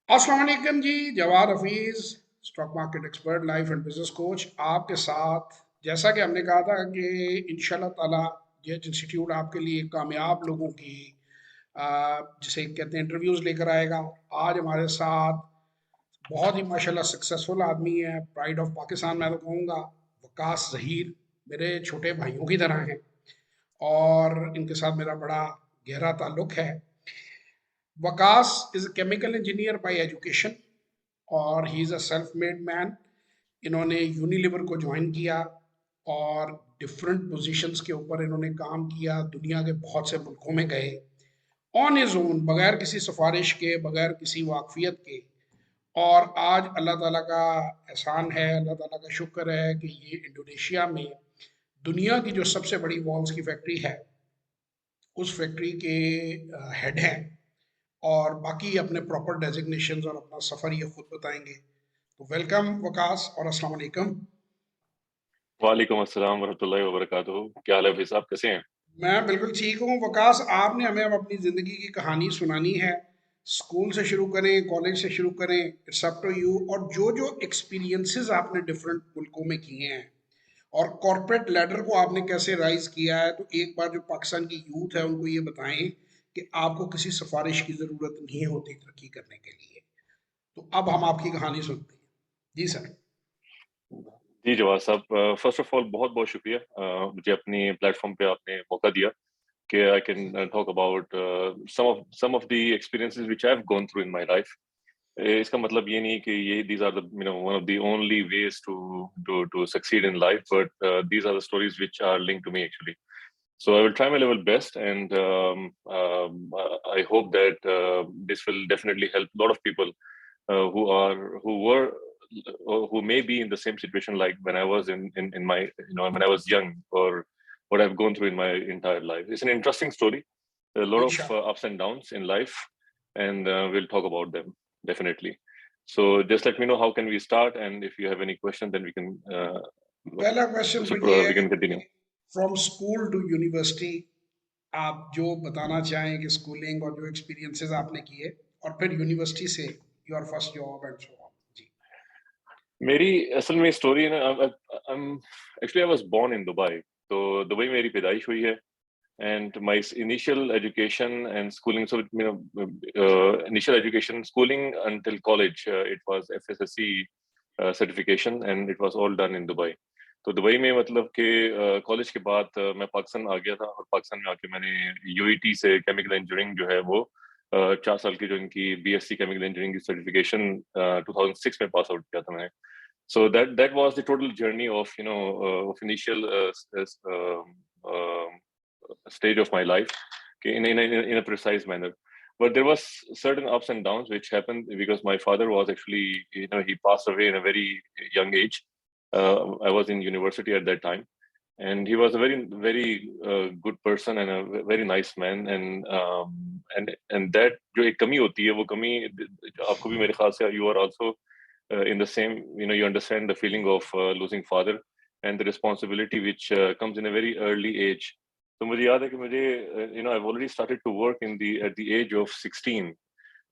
अस्सलाम वालेकुम जी। Jawad Hafeez, stock market expert, life and business coach आपके साथ। जैसा कि हमने कहा था कि इंशाल्लाह ताला ये इंस्टीट्यूट आपके लिए कामयाब लोगों की जिसे कहते हैं इंटरव्यूज़ लेकर आएगा। आज हमारे साथ बहुत ही माशाल्लाह सक्सेसफुल आदमी है, प्राइड ऑफ पाकिस्तान मैं तो कहूँगा, वकास जहीर मेरे छोटे भाइयों की तरह हैं और इनके साथ मेरा बड़ा गहरा ताल्लुक है। Waqas is a chemical engineer by education और he is a self made man. इन्होंने यूनिलीवर को ज्वाइन किया और डिफरेंट पोजीशंस के ऊपर इन्होंने काम किया, दुनिया के बहुत से मुल्कों में गए ऑन इज ओन, बगैर किसी सिफारिश के, बगैर किसी वाकफियत के। और आज अल्लाह ताला का एहसान है, अल्लाह ताला का शुक्र है कि ये इंडोनेशिया में दुनिया की जो सबसे बड़ी वॉल्स की फैक्ट्री है उस फैक्ट्री के हेड हैं। और बाकी अपने प्रॉपर डेजिग्नेशंस और अपना सफ़र ये खुद बताएंगे। तो वेलकम वकास और अस्सलाम वालेकुम। वालेकुम अस्सलाम वरहमतुल्लाहि वबरकातुहू। क्या हाल है भाई साहब, कैसे हैं? मैं बिल्कुल ठीक हूँ वकास। आपने हमें अब अपनी ज़िंदगी की कहानी सुनानी है। स्कूल से शुरू करें, कॉलेज से शुरू करें, इट्स अप टू यू। और जो जो एक्सपीरियंसेस आपने डिफरेंट मुल्कों में किए हैं और कॉरपोरेट लैडर को आपने कैसे राइज किया है, तो एक बार जो पाकिस्तान की यूथ है उनको ये बताएं कि आपको किसी सिफारिश की ज़रूरत नहीं होती तरक्की करने के लिए। तो अब हम आपकी कहानी सुनते हैं। जी सर। जी जवाद साहब, फर्स्ट ऑफ ऑल बहुत बहुत शुक्रिया, मुझे अपनी प्लेटफॉर्म पे आपने मौका दिया कि I can talk about some of the experiences which I have gone through in my life. इसका मतलब ये नहीं कि ये these are the one of the only ways to succeed in life, but these are the stories which are linked to me actually. So I will try my level best, and I hope that this will definitely help a lot of people who were or who may be in the same situation like when I was in my when I was young, or what I've gone through in my entire life. It's an interesting story, a lot of इंशाल्लाह। ups and downs in life, and we'll talk about them definitely. So just let me know how can we start, and if you have any question, then we can पहला question तो ये we है can कि continue. From school to university आप जो बताना चाहें कि स्कूलिंग और जो एक्सपीरियंसेस आपने किए, और फिर यूनिवर्सिटी से your first job and so on. जी। मेरी असल में स्टोरी है ना, actually I was born in Dubai, तो दुबई में मेरी पैदाइश हुई है. And my initial education and schooling, so initial education schooling until college, it was FSSC certification, and it was all done in Dubai. तो Dubai में मतलब कि कॉलेज के बाद मैं पाकिस्तान आ गया था, और पाकिस्तान में आके मैंने यूईटी से केमिकल इंजीनियरिंग जो है वो 4 साल की जो इनकी बीएससी केमिकल इंजीनियरिंग की सर्टिफिकेशन 2006 में पास आउट किया था मैंने. So that was the total journey of of initial stage of my life, okay, in a precise manner. But there was certain ups and downs which happened because my father was actually, he passed away in a very young age. I was in university at that time, and he was a very good person and a very nice man. And that जो एक कमी होती है, वो कमी आपको भी मेरे ख्याल से you are also in the same, you understand the feeling of losing father and the responsibility which comes in a very early age. तो मुझे याद है कि मुझे I've already started to work at the age of 16.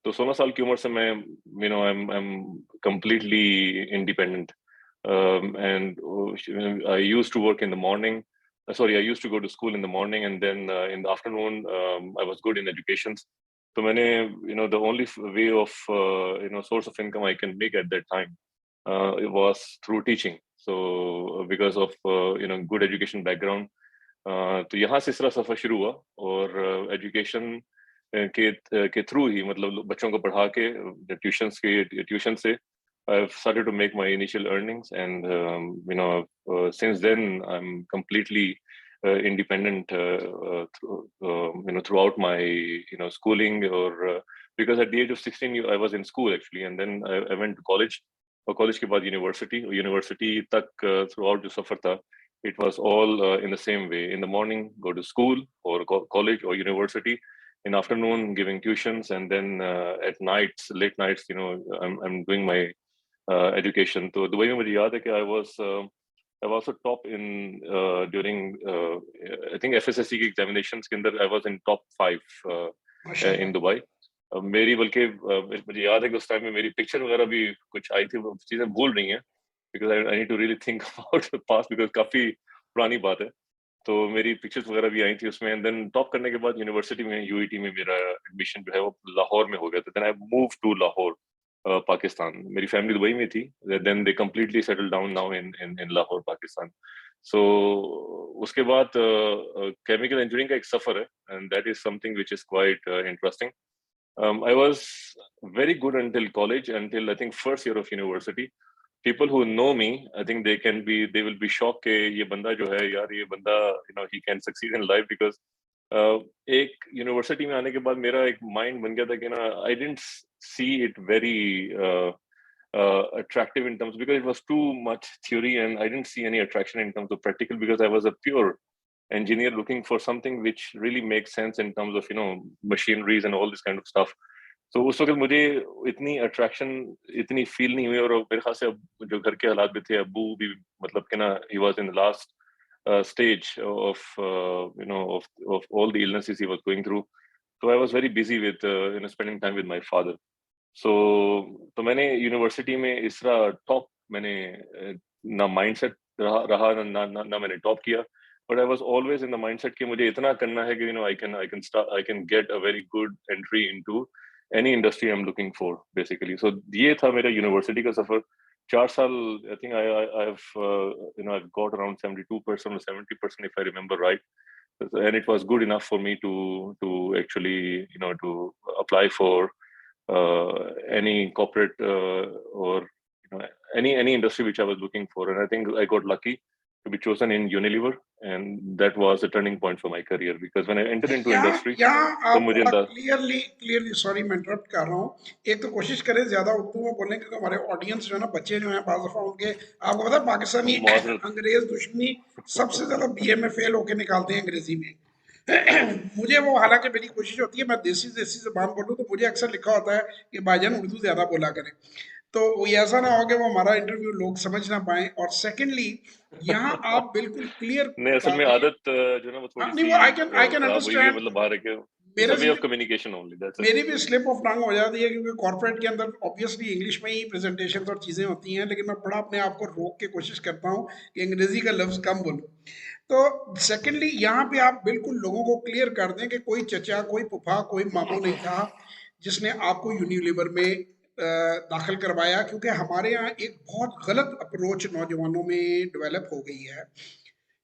तो 16 साल की उम्र से मैं I'm completely independent. And I used to work in the morning. Sorry, I used to go to school in the morning, and then in the afternoon I was good in education. So मैंने the only way of source of income I can make at that time it was through teaching. So because of good education background, तो यहाँ से सारा सफर शुरू हुआ. और education के through ही, मतलब बच्चों को पढ़ा के, ट्यूशन से I've started to make my initial earnings, and since then I'm completely independent throughout my schooling. Or because at the age of 16 I was in school actually, and then I went to college. और college के बाद university तक throughout जो सफर था, it was all in the same way. In the morning, go to school or college or university. In afternoon, giving tuitions, and then at nights, late nights, I'm doing my education. तो Dubai में मुझे याद है कि I was also top in during I think FSSC की examinations के अंदर I was in top 5 माशाल्लाह। in Dubai. मेरी बल्कि मुझे याद है कि उस टाइम में मेरी पिक्चर वगैरह भी कुछ आई थी, वो चीजें भूल रही हैं, because I need to really think about the past, because काफी पुरानी बात है। तो मेरी पिक्चर्स वगैरह भी आई थी उसमें, एंड देन टॉप करने के बाद यूनिवर्सिटी में, यूईटी में मेरा एडमिशन जो है वो लाहौर में हो गया था। Then I move to Lahore, Pakistan. मेरी फैमिली दुबई में थी, then they completely settle down now in in in Lahore, Pakistan. So उसके बाद केमिकल इंजीनियरिंग का एक सफर है, and that is something which is quite interesting. I was very good until college, until I think first year of university. People who know me, I think they will be shocked कि ये बंदा जो है यार, ये बंदा, he can succeed in life, because एक university में आने के बाद मेरा एक माइंड बन गया था कि ना, I didn't see it very attractive in terms, because it was too much theory and I didn't see any attraction in terms of practical, because I was a pure engineer looking for something which really makes sense in terms of machineries and all this kind of stuff. So उस वक्त मुझे इतनी attraction, इतनी feel नहीं हुई। और मेरे ख्याल से अब जो घर के हालात भी थे, अब्बू भी मतलब कि ना, he was in the last stage of of all the illnesses he was going through. So I was very busy with spending time with my father. So तो मैंने यूनिवर्सिटी में इस तरह टॉप मैंने ना माइंडसेट रहा ना मैंने टॉप किया, but I was always in the mindset कि मुझे इतना करना है कि I can get a very good entry into any industry I'm looking for, basically. So ये था मेरा यूनिवर्सिटी का सफर। 4 साल, I think I've I've got around 72% or 70%, if I remember right, and it was good enough for me to actually to apply for any corporate or any industry which I was looking for. And I think I got lucky to be chosen in Unilever, and that was a turning point for my career, because when I entered into यहाँ industry, यहाँ तो आप मुझे थोड़ा clearly clearly, sorry मैं interrupt कर रहा हूँ, एक तो कोशिश करें ज्यादा उर्दू में बोलने की, क्योंकि हमारे ऑडियंस जो है ना, बच्चे जो हैं, बाज़ दफा उनके, आपको पता है पाकिस्तानी माजरत। अंग्रेज दुश्मनी सबसे ज्यादा बीए में फेल होके निकालते हैं अंग्रेजी में। मुझे वो, हालांकि मेरी कोशिश होती है मैं देसी देसी जबान बोलूँ, तो मुझे अक्सर लिखा होता है कि भाईजान उर्दू ज्यादा बोला करें, तो वो ऐसा ना हो कि वो हमारा इंटरव्यू लोग समझ ना पाए। और सेकेंडली, यहाँ आप बिल्कुल क्लियर नहीं, असल बता में दें। आदत जो है ना, वो हाँ थोड़ी नहीं, सी वो आई कैन खराब हुई है, अंडरस्टैंड। मतलब बाहर है कि इट्स मेरे अ वे से of communication only, that's it. मेरी भी स्लिप ऑफ टंग हो जाती है, क्योंकि कॉर्पोरेट के अंदर ऑब्वियसली इंग्लिश में ही प्रेजेंटेशन और चीज़ें होती हैं, लेकिन मैं बड़ा अपने आप को रोक के कोशिश करता हूँ कि अंग्रेजी का लफ्ज़ कम बोलूँ। तो सेकेंडली, यहाँ पे आप बिल्कुल लोगों को क्लियर कर दें कि कोई चचा, कोई फूफा, कोई मामू नहीं था जिसने आपको यूनिलीवर में दाखिल करवाया, क्योंकि हमारे यहाँ एक बहुत गलत अप्रोच नौजवानों में डेवलप हो गई है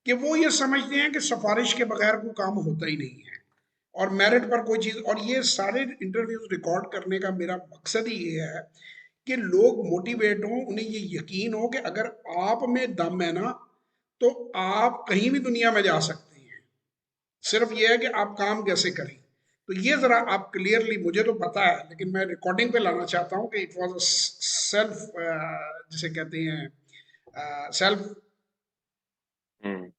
कि वो ये समझते हैं कि सिफारिश के बगैर कोई काम होता ही नहीं है, और मेरिट पर कोई चीज़। और ये सारे इंटरव्यूज रिकॉर्ड करने का मेरा मकसद ही ये है कि लोग मोटिवेट हों, उन्हें ये यकीन हो कि अगर आप में दम है ना, तो आप कहीं भी दुनिया में जा सकते हैं। सिर्फ ये है कि आप काम कैसे करें। तो ये ज़रा आप क्लियरली, मुझे तो पता है लेकिन मैं रिकॉर्डिंग पे लाना चाहता हूँ कि इट वाज अ सेल्फ, जिसे कहते हैं सेल्फ। हम्म।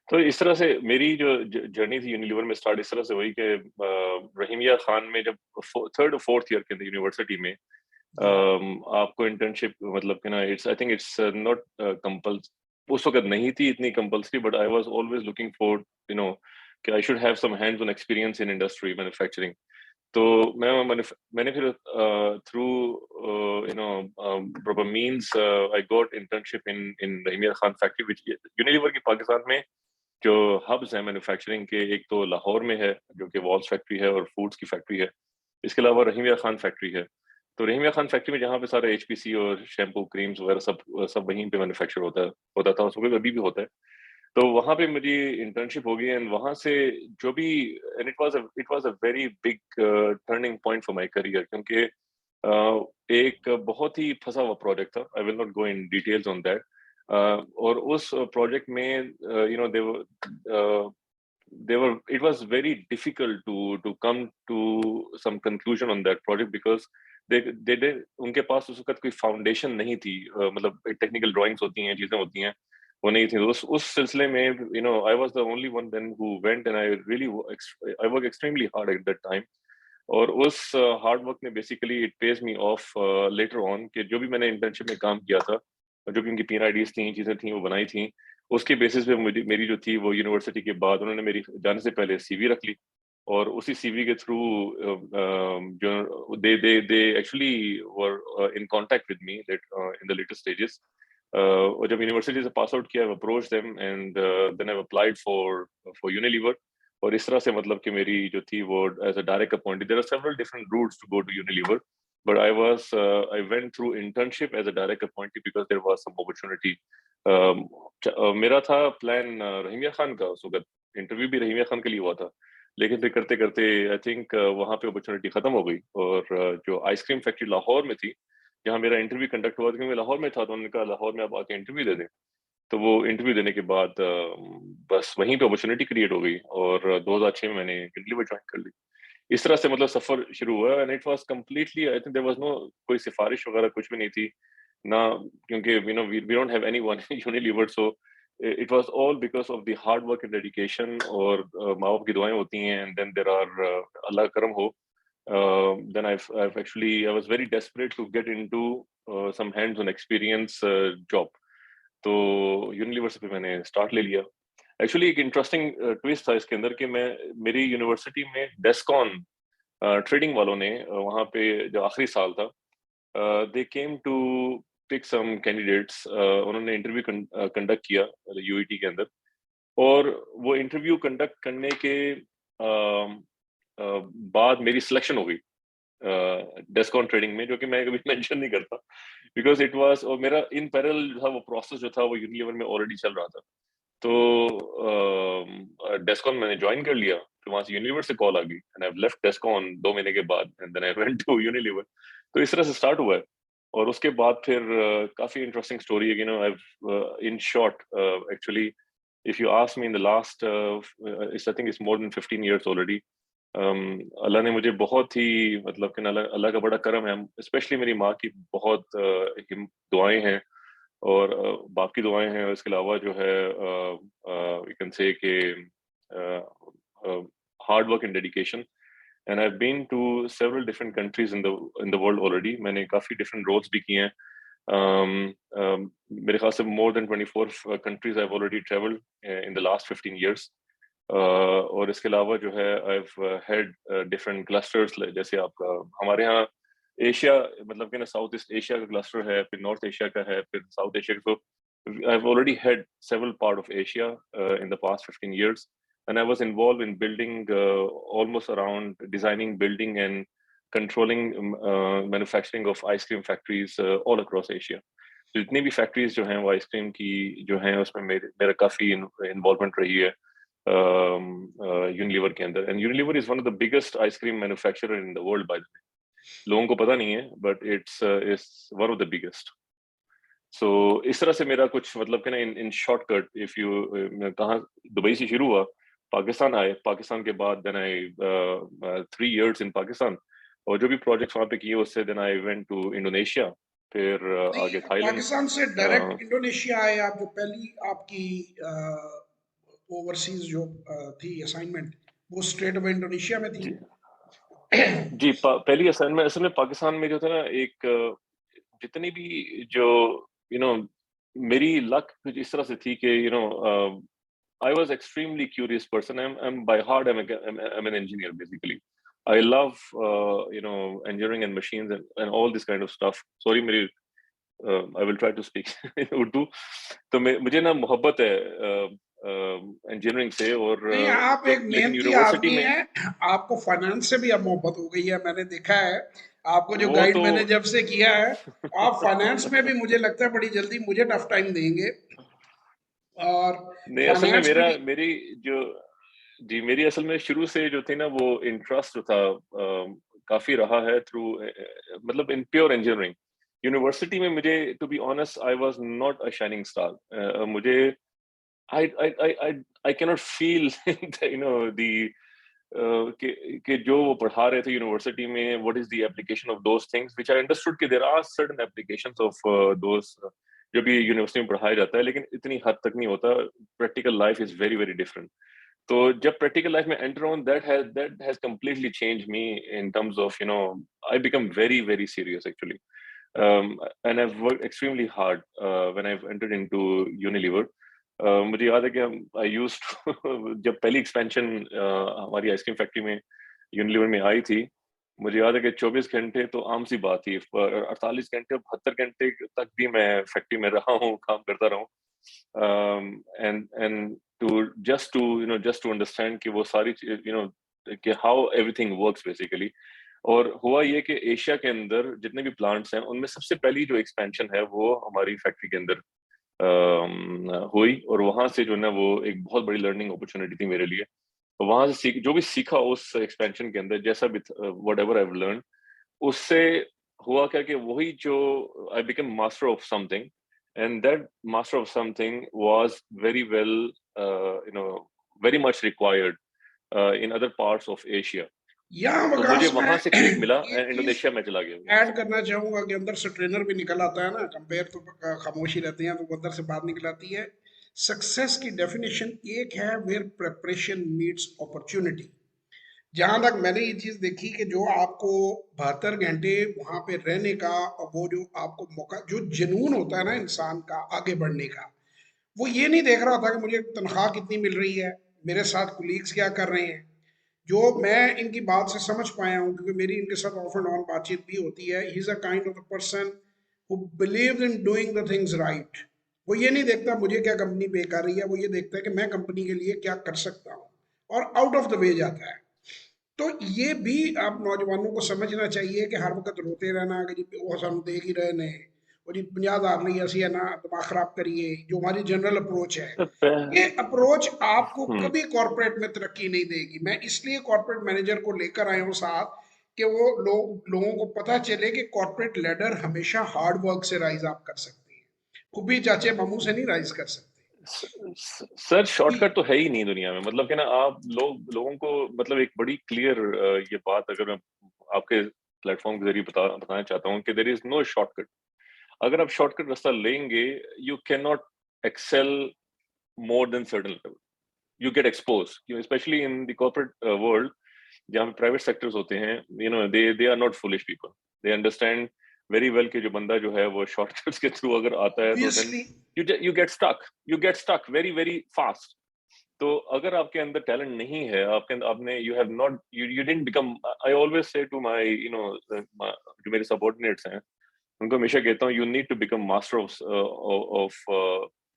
तो इस तरह से मेरी जो जर्नी थी यूनिलीवर में स्टार्ट इस तरह से हुई कि रहीमिया खान में जब थर्ड और फोर्थ ईयर के अंदर यूनिवर्सिटी में जी। आपको इंटर्नशिप, मतलब कि ना, it's I think it's not compulse, उस वक्त नहीं थी इतनी compulsory, but I was always looking for कि I should have some hands on experience in industry manufacturing. तो मैंने फिर through proper means I got internship in in Rahimia Khan factory, which Unilever की पाकिस्तान में जो हब्स हैं मैन्युफैक्चरिंग के, एक तो लाहौर में है जो कि वॉल्स फैक्ट्री है और फूड्स की फैक्ट्री है, इसके अलावा रहीमिया खान फैक्ट्री है। तो रहीमिया खान फैक्ट्री में जहाँ पे सारे एचपीसी और शैम्पू क्रीम्स वगैरह सब सब वहीं पे मैन्युफैक्चर होता था उस वक्त, अभी भी होता है। तो वहाँ पे मेरी इंटर्नशिप हो गई, एंड वहाँ से जो भी, and it was a very big turning point for my career, क्योंकि एक बहुत ही फंसा हुआ प्रोजेक्ट था। I will not go in details on that. और उस प्रोजेक्ट में it was very difficult to come to some conclusion on that project, because they did, उनके पास उस वक्त कोई फाउंडेशन नहीं थी। मतलब टेक्निकल ड्राइंग्स होती हैं, चीजें होती हैं, वो नहीं थी। उस सिलसिले में I was the only one then who went, and I work extremely hard at that time. और उस हार्ड वर्क ने basically it pays me off later on, कि जो भी मैंने इंटर्नशिप में काम किया था, जो भी उनकी पीआईडीज थी, चीजें थी, वो बनाई थी, उसके बेसिस पे मेरी जो थी वो यूनिवर्सिटी के बाद उन्होंने मेरी जाने से पहले सीवी रख ली। और उसी सीवी के थ्रू जो they actually were in contact with me that in the latest stages. और जब यूनिवर्सिटी से पास आउट किया, I approach them and then I applied for Unilever. और इस तरह से मतलब कि मेरी जो थी वो as a direct appointed, there are several different routes to go to Unilever, but I went through internship as a direct appointee because there was some opportunity. मेरा था प्लान रहीमिया खान का, उस वक्त इंटरव्यू भी रहीमिया खान के लिए हुआ था, लेकिन फिर करते करते आई थिंक वहाँ पे अपॉर्चुनिटी खत्म हो गई। और जो आइसक्रीम फैक्ट्री लाहौर में थी, जहाँ मेरा इंटरव्यू कंडक्ट हुआ था, क्योंकि मैं लाहौर में था, तो उन्होंने कहा लाहौर में आप आके इंटरव्यू दे दें। तो वो इंटरव्यू देने के बाद बस वहीं पे अपॉर्चुनिटी क्रिएट हो गई, और 2006 में मैंने यूनिलीवर ज्वाइन कर ली। इस तरह से मतलब सफर शुरू हुआ, and it was completely, I think there was no कोई सिफारिश वगैरह कुछ भी नहीं थी ना, क्योंकि we don't have anyone Unilever, so it was all because of the hard work and dedication, और माँ बाप की दुआएं होती हैं, and then there are Allah का करम हो, then I've actually I was very desperate to get into some hands-on experience job. तो यूनिवर्सिटी पे मैंने स्टार्ट ले लिया। एक्चुअली एक इंटरेस्टिंग ट्विस्ट था इसके अंदर कि मैं मेरी यूनिवर्सिटी में डेस्कॉन ट्रेडिंग वालों ने वहाँ पे जो आखिरी साल था, they came to pick some candidates, उन्होंने इंटरव्यू कंडक्ट किया यूईटी के अंदर, और वो इंटरव्यू कंडक्ट करने के बाद मेरी सिलेक्शन हो गई डेस्कॉन ट्रेडिंग में, जो कि मैं कभी मेंशन नहीं करता, बिकॉज इट वाज, और मेरा इन पैरेलल था वो प्रोसेस जो था वो यूनिलीवर में ऑलरेडी चल रहा था। तो डेस्कॉन मैंने ज्वाइन कर लिया, फिर वहां से यूनिलीवर से कॉल आ गई, एंड आई लेफ्ट डेस्कॉन 2 महीने के बाद, and then I went to Unilever. तो इस तरह से स्टार्ट हुआ है। और उसके बाद फिर काफी इंटरेस्टिंग स्टोरी है, you know, I in short actually if you ask me in the last I think it's more than 15 years already, अल्लाह ने मुझे बहुत ही, मतलब कि अल्लाह का बड़ा करम है, स्पेशली मेरी माँ की बहुत दुआएं हैं, और बाप की दुआएं हैं, और इसके अलावा जो है यू कैन से कि hard work and dedication, and I have been to several different countries in the world already. मैंने काफी डिफरेंट रोल्स भी किए हैं। मेरे ख्याल से more than 24 countries I've already traveled in the last 15 years. और इसके अलावा जो है I've had different clusters, जैसे आपका हमारे यहाँ एशिया, मतलब कि ना साउथ ईस्ट एशिया का क्लस्टर है, फिर नॉर्थ एशिया का है, फिर साउथ एशिया का। So I've already had several part of Asia in the past 15 years, and I was involved in building almost around designing, building, and controlling manufacturing of ice cream factories all across Asia. तो जितनी भी factories जो हैं वो ice cream की जो हैं, उसमें मेरा काफी इन्वॉल्वमेंट रही है यूनिलीवर के अंदर। And Unilever is one of the biggest ice cream manufacturer in the world, by the way. लोगों को पता नहीं है, but it's one of the biggest. So इस तरह से मेरा कुछ, मतलब कि ना इन शॉर्टकट, इफ यू, कहाँ दुबई से शुरू हुआ, पाकिस्तान आए, पाकिस्तान के बाद देन आई 3 years इन पाकिस्तान, और जो भी प्रोजेक्ट्स वहाँ पे किए, उससे then I went to Indonesia, फिर आगे नहीं, थाईलैंड। पाकिस्तान से डायरेक्ट इंडोनेशिया आए आप, जो पहली आपकी ओवरसीज जो थी असाइनमेंट, वो स्ट्रेट अवे इंडोनेशिया में थी? जी जी, पहली असाइनमेंट असल में पाकिस्तान में जो था ना, एक जितनी भी जो यू नो मेरी लक कुछ इस तरह से थी कि I was extremely curious person. I'm by heart I'm an engineer basically. I love engineering and machines and all this kind of stuff. Sorry, मेरी I will try to speak in Urdu. तो मुझे ना मोहब्बत है engineering से, और नहीं, आप एक जब लेकिन मेहनती यूनिवर्सिटी आदमी में हैं, आपको फाइनेंस से भी अब मोहब्बत हो गई है, मैंने देखा है। आपको जो वो गाइड तो मैंने जब से किया है, आप फाइनेंस में भी मुझे लगता है बड़ी जल्दी मुझे टफ टाइम देंगे, और नहीं, असल में फाइनेंस में मेरा भी। मेरी जो जी मेरी असल में शुरू से जो थी ना, वो इंटरेस्ट जो था काफी रहा है थ्रू, मतलब इन प्योर इंजीनियरिंग। यूनिवर्सिटी में मुझे, to be honest, I was not a shining star. मुझे I can not feel the कि जो वो पढ़ा रहे थे यूनिवर्सिटी में, what is the application of those things which I understood कि there are certain applications of those जो भी यूनिवर्सिटी में पढ़ाया जाता है, लेकिन इतनी हद तक नहीं होता। Practical life is very very different. तो जब प्रैक्टिकल लाइफ में enter on, that has completely change me in terms of I become very very serious actually, and I've worked extremely hard when I've entered into Unilever. मुझे याद है कि हम I used जब पहली एक्सपेंशन हमारी ice cream factory में Unilever में आई थी, मुझे याद है कि 24 घंटे तो आम सी बात थी, 48 घंटे 72 घंटे तक भी मैं फैक्ट्री में रहा हूँ, काम करता रहा हूँ, एंड टू अंडरस्टैंड कि वो सारी कि हाउ एवरीथिंग वर्क्स बेसिकली। और हुआ ये कि एशिया के अंदर जितने भी प्लांट्स हैं उनमें सबसे पहली जो एक्सपेंशन है वो हमारी फैक्ट्री के अंदर हुई, और वहां से जो है ना वो एक बहुत बड़ी लर्निंग अपॉर्चुनिटी थी मेरे लिए। तो वहां से जो भी सीखा उस एक्सपेंशन के अंदर, जैसा भी वट एवर आई लर्न, उससे हुआ क्या कि वही जो I become master of something, and that master of something was very well very much required in other parts of Asia. यहाँ तो मुझे वकास में वहां से क्लिक मिला एक एंड चीज इंडोनेशिया में चला गया वहां ऐड से। करना चाहूंगा कि अंदर से ट्रेनर भी निकल आता है ना, कंपेयर तो खामोशी रहती है तो वो अंदर से बात निकल आती है। सक्सेस की डेफिनेशन एक है, वेयर प्रेपरेशन मीट्स अपॉर्चुनिटी। जहां तक मैंने ये चीज देखी कि जो आपको 72 घंटे वहां पे रहने का, और वो जो आपको मौका, जो जुनून होता है ना इंसान का आगे बढ़ने का, वो ये नहीं देख रहा होता कि मुझे तनख्वाह कितनी मिल रही है, मेरे साथ कुलीग्स क्या कर रहे हैं। जो मैं इनकी बात से समझ पाया हूँ, क्योंकि मेरी इनके साथ ऑफ एंड ऑन बातचीत भी होती है, he is a kind of the person who believes in doing the things right. वो ये नहीं देखता मुझे क्या कंपनी पे कर रही है, वो ये देखता है कि मैं कंपनी के लिए क्या कर सकता हूँ, और आउट ऑफ द वे जाता है। तो ये भी आप नौजवानों को समझना चाहिए कि हर वक्त रोते रहना कि जी वो सानू दे ही रहे ने, और जी 50,000 नहीं ऐसी है ना, दिमाग खराब करिए, जो हमारी जनरल अप्रोच है, तो पह, ये अप्रोच आपको हम्म कभी कॉर्पोरेट में तरक्की नहीं देगी। मैं इसलिए कॉर्पोरेट मैनेजर को लेकर आया हूँ साथ, कि वो लोगों को पता चले कि कॉर्पोरेट लेडर हमेशा हार्ड वर्क से राइज आप कर सकते हैं, खूबी चाचे मामू से नहीं राइज कर सकते। सर कि शॉर्टकट तो है ही नहीं दुनिया में, मतलब कि ना आप लोगों को मतलब एक बड़ी क्लियर ये बात अगर मैं आपके प्लेटफॉर्म के जरिए बताना चाहता हूँ कि देयर इज नो शॉर्टकट। अगर आप शॉर्टकट रास्ता लेंगे, you can not excel more than certain level, you get expose, specially in the corporate world, जहाँ पे प्राइवेट सेक्टर्स होते हैं, they are not foolish people, they understand very well कि जो बंदा जो है वो शॉर्टकट्स के थ्रू अगर आता है तो then obviously you get stuck very very fast. तो अगर आपके अंदर टैलेंट नहीं है, आपके अंदर आपने you have not you didn't become, I always say to my जो मेरे सबॉर्डिनेट्स हैं उनको हमेशा कहता हूँ, you need to become master of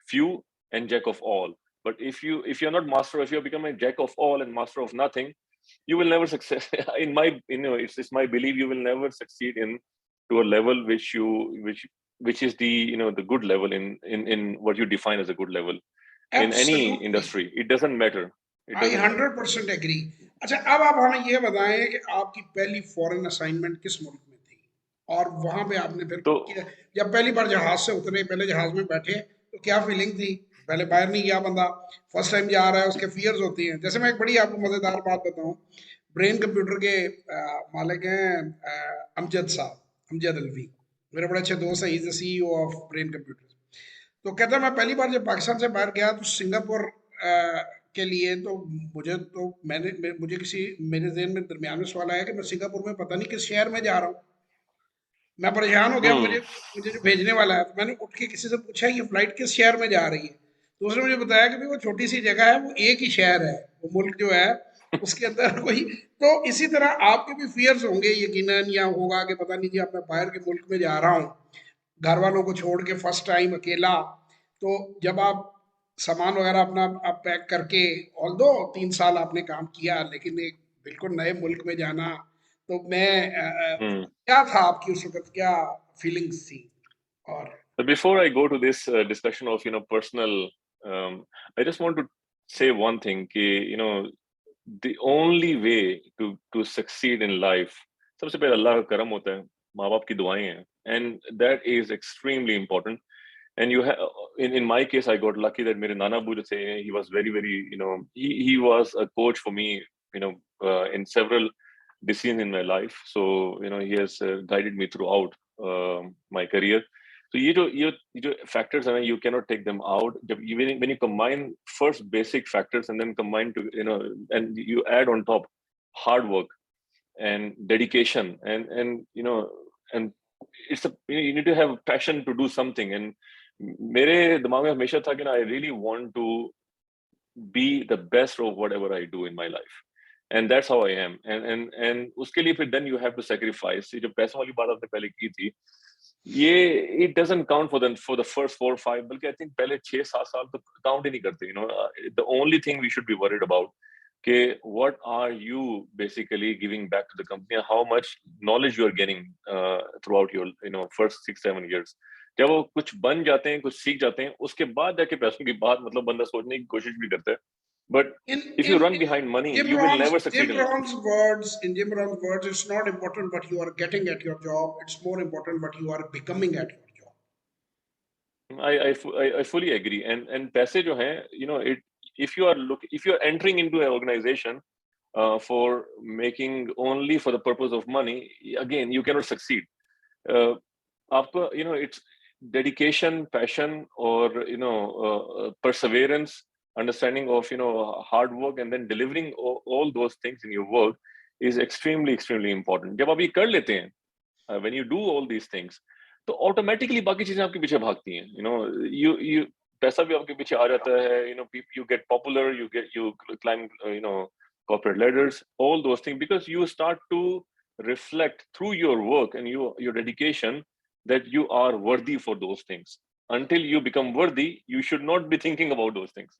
few and jack of all. But if you're not master, if you become a jack of all and master of nothing, you will never succeed. In my, it's my belief, you will never succeed in to a level which is the the good level in what you define as a good level in any absolutely, industry. It doesn't matter. It I doesn't matter. 100% agree. अच्छा, अब आप हमें ये बताएं कि आपकी पहली foreign assignment किस मुल्क में थी, और वहां पे आपने फिर तो जब पहली बार जहाज से उतरे, पहले जहाज में बैठे, तो क्या फीलिंग थी? पहले बाहर नहीं गया बंदा, फर्स्ट टाइम जा रहा है, उसके फियर्स होती हैं। जैसे मैं एक बड़ी आपको मजेदार बात बताऊं, ब्रेन कंप्यूटर के मालिक हैं अमजद साहब, अमजद अलवी, मेरे बड़े अच्छे दोस्त हैं, is the CEO of brain computer. तो कहता है मैं पहली बार जब पाकिस्तान से बाहर गया तो सिंगापुर के लिए, तो मुझे किसी मेरे ज़हन में दरमियान में सवाल आया कि मैं सिंगापुर में पता नहीं किस शहर में जा रहा हूँ। मैं परेशान हो गया, हम्म मुझे मुझे जो भेजने वाला है, तो मैंने उठ के किसी से पूछा ये फ्लाइट किस शहर में जा रही है, तो उसने मुझे बताया कि भाई वो छोटी सी जगह है, वो एक ही शहर है, वो मुल्क जो है उसके अंदर कोई। तो इसी तरह आपके भी फियर्स होंगे यकीनन, या होगा कि पता नहीं जी अब मैं बाहर के मुल्क में जा रहा हूँ, घर वालों को छोड़ के फर्स्ट टाइम अकेला। तो जब आप सामान वगैरह अपना आप पैक करके, ऑल दो 3 साल आपने काम किया, लेकिन एक बिल्कुल नए मुल्क में जाना, तो हम्म क्या था आपकी उस वक्त, क्या फीलिंग्स थी? और So before I go to this discussion of personal, I just want to say one thing. कि the only way to succeed in life, सबसे पहले अल्लाह का करम होता है, माँ बाप की दुआएं हैं, and that is extremely important. And you have, in my case, I got lucky that मेरे नाना अबू जो थे, he was very very he was a coach for me, in several decisions in my life. So he has guided me throughout my career. तो ये जो factors are, you cannot take them out. जब when you combine first basic factors and then combine to and you add on top hard work and dedication and and it's a, you need to have passion to do something. And मेरे दिमाग में हमेशा था कि ना I really want to be the best of whatever I do in my life, and that's how I am, एंड उसके लिए फिर then you have to sacrifice. ये जो पैसों वाली बात आपने पहले की थी, ये it doesn't count for the first 4 or 5, बल्कि आई थिंक पहले 6-7 साल तो काउंट ही नहीं करते। The only thing we should be worried about कि what are you basically giving back to the company, and how much knowledge you are getting throughout your first 6-7 years। जब वो कुछ बन जाते हैं, कुछ सीख जाते हैं, उसके बाद जाके पैसों की बात मतलब बंदा सोचने की कोशिश भी करता है, but In if you in run in behind money Jim you will Rohn's never Jim succeed in life. Rohn's words, it's not important what you are getting at your job. It's more important what you are becoming at your job. I fully agree, and पैसे जो हैं, it if you are entering into an organization for making only for the purpose of money, again you cannot succeed. uh, आपको it's dedication, passion, or perseverance, understanding of hard work, and then delivering all those things in your work is extremely important. जब आप ये कर लेते हैं, when you do all these things, तो automatically बाकी चीजें आपके पीछे भागती हैं। यू पैसा भी आपके पीछे आ जाता है। You get popular, you climb corporate ladders, all those things, because you start to reflect through your work and your dedication that you are worthy for those things. Until you become worthy, you should not be thinking about those things.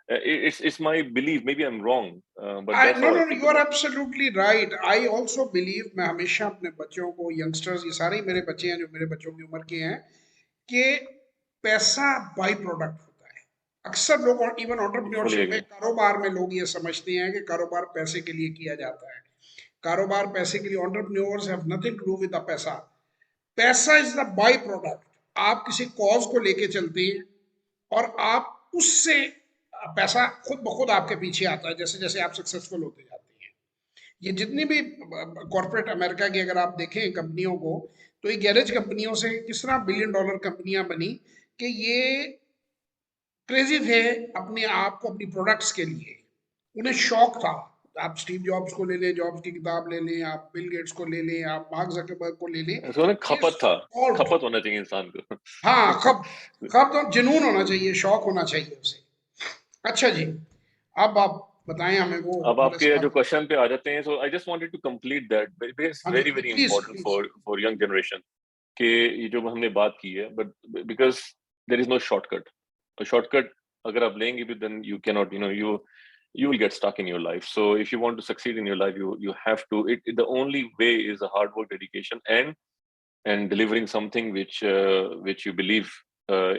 It's my belief, maybe I'm wrong, but I that's no how I no no, think you are about it. absolutely right. I also believe, मैं हमेशा अपने बच्चों को, youngsters, ये सारे ही मेरे बच्चे हैं जो मेरे बच्चों की उम्र के हैं, कि पैसा बाई प्रोडक्ट होता है। अक्सर लोग, इवन Fully एंटरप्रेन्योरशिप में, agree. कारोबार में, लोग ये समझते हैं कि कारोबार पैसे के लिए किया जाता है। कारोबार पैसे के लिए, entrepreneurs have nothing to do with the पैसा। पैसा इज द बाई प्रोडक्ट। आप किसी कॉज को लेके चलते हैं और आप उससे, पैसा खुद ब खुद आपके पीछे आता है जैसे जैसे आप सक्सेसफुल होते जाते हैं। ये जितनी भी कॉर्पोरेट अमेरिका की अगर आप देखें कंपनियों को, तो ये गैरेज कंपनियों से किस तरह बिलियन डॉलर कंपनियां बनी, कि ये क्रेजी थे अपने आप को, अपनी प्रोडक्ट्स के लिए। उन्हें शौक था। आप स्टीव जॉब्स को ले लें, जॉब्स की किताब ले लें, आप बिल गेट्स को ले लें, आप मार्क जकरबर्ग को ले लें, उसको ना ये खपत था, शौक, खपत होना चाहिए इंसान को। हाँ, खप खप तो जुनून होना चाहिए, शौक होना चाहिए उसे। अच्छा जी, अब आप बताएं हमें वो अब वाले आपके जो सवाल। क्वेश्चन पे आ जाते हैं, so I just wanted to complete that, it's हाँ जी, वेरी हाँ जी, very please important please. For young generation कि ये जो हमने बात की है, but because there is no shortcut. Shortcut अगर आप लेंगे भी, then you can not, you will get stuck in your life. So if you want to succeed in your life, you have to, the only way is a hard work, dedication, and delivering something which you believe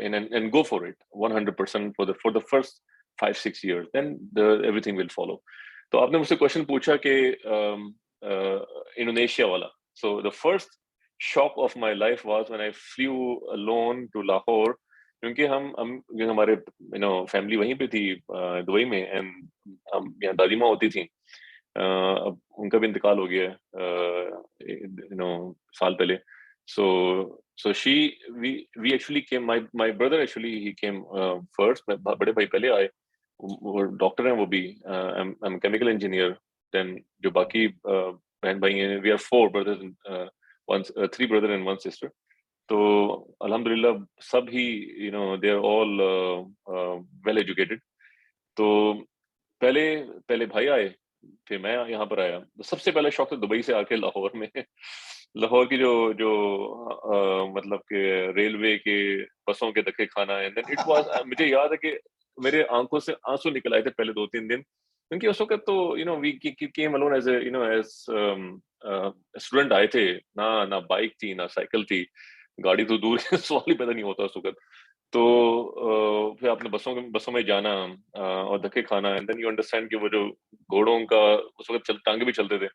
in, and go for it 100% for the first 5-6 years, then everything will follow. तो आपने मुझसे question पूछा कि Indonesia वाला, so the first shock of my life was when I flew alone to Lahore, क्योंकि हम हमारे family वहीं पे थी दुबई में, एंड हम यहाँ दादी माँ होती थी। अब उनका भी इंतकाल हो गया है साल पहले। so she we actually came, my brother actually he came first, बड़े भाई पहले आए, वो डॉक्टर हैं वो भी, I'm a chemical engineer। then जो बाकी बहन भाई हैं, we are 4 brothers and 3 brothers and 1 sister। तो अल्हम्दुलिल्लाह सब ही they are all well educated। तो पहले पहले भाई आए, फिर मैं यहाँ पर आया। तो सबसे पहला शौक था दुबई से आके लाहौर में लाहौर की जो जो मतलब कि रेलवे के बसों के धक्के खाना है। देन इट वाज, मुझे याद है कि मेरे आंखों से आंसू निकल आए थे पहले 2-3 दिन, क्योंकि उस वक्त तो we came alone as as student आए थे। ना ना बाइक थी, ना साइकिल थी, गाड़ी तो दूर सवाल ही पैदा नहीं होता उस वक्त। तो फिर आपने बसों में जाना और धक्के खाना, एंड देन यू अंडरस्टैंड कि वो जो घोड़ों का उस वक्त टांगे भी चलते थे।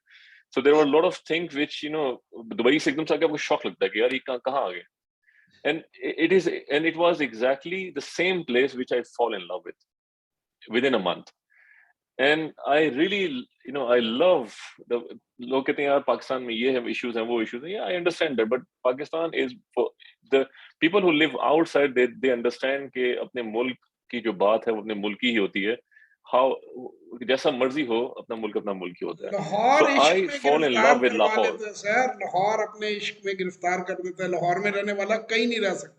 So there were lot of things which Dubai से एकदम से आके आपको शॉक लगता है कि यार ये कहाँ आ गए। And it was exactly the same place which I fall in love with in a month. And I really I love the, लोग कहते हैं यार पाकिस्तान में ये है इश्यूज हैं, वो इश्यूज हैं, I understand that, but Pakistan is the people who live outside, they understand कि अपने मुल्क की जो बात है वो अपने मुल्क की ही होती है। हाउ, जैसा मर्जी हो, अपना मुल्क ही होता है। लाहौर सो इश्क आई में फॉल इन गिरफ्तार लव विद करवा लाहौर। लेते हैं सर, लाहौर अपने इश्क में गिरफ्तार कर देता है। लाहौर में रहने वाला कहीं नहीं रह सकता।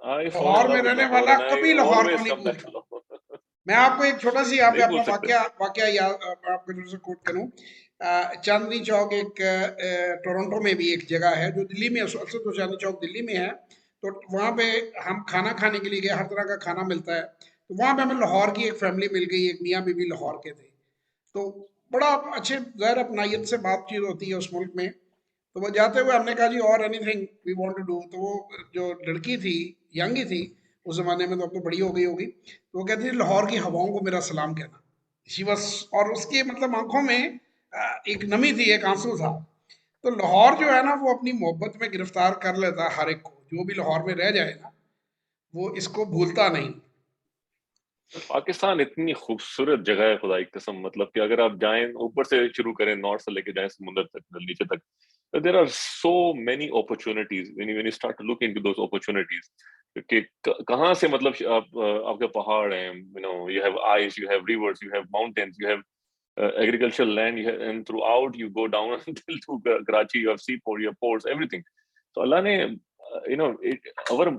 I fall in लाहौर में love with रहने Lahore वाला and I कभी लाहौर को always नहीं come back to भूलता। Lahore. मैं आपको एक छोटा सी यहाँ पे नहीं भूल अपना सकते। वाकया वाकया याद आपको जो से कोट करूँ। चांदनी चौक एक टोरंटो में भी एक जगह है जो दिल्ली में है, असल तो चांदनी चौक दिल्ली में है। तो वहाँ पे हम खाना खाने के लिए गए, हर तरह का खाना मिलता है। तो वहाँ पे हमें लाहौर की एक फैमिली मिल गई, एक मियाँ बीवी लाहौर के थे। तो बड़ा अच्छे ज़ाहिर अपनायत से बातचीत होती है उस मुल्क में। तो वो जाते हुए हमने कहा जी और anything we want to do. तो वो जो लड़की थी, यंग ही थी उस जमाने में, तो अब तो बड़ी हो गई होगी। तो वो कहती थी लाहौर की हवाओं को मेरा सलाम कहना। शी बस, और उसके मतलब आंखों में एक नमी थी, एक आंसू था। तो लाहौर जो है ना वो अपनी मोहब्बत में गिरफ्तार कर लेता है हर एक को। जो भी लाहौर में रह जाए ना वो इसको भूलता नहीं। पाकिस्तान इतनी खूबसूरत जगह है, खुदा की कसम। मतलब कि अगर आप जाएं ऊपर से शुरू करें, नॉर्थ से लेके जाएं समुद्र तक, नीचे तक, there are so many opportunities when you start to look into those opportunities. कि कहाँ से मतलब आपके पहाड़ हैं, you have ice, you have rivers, you have mountains, you have agricultural land, and throughout you go down until to Karachi, you have seaport, you have ports, everything. So Allah ne,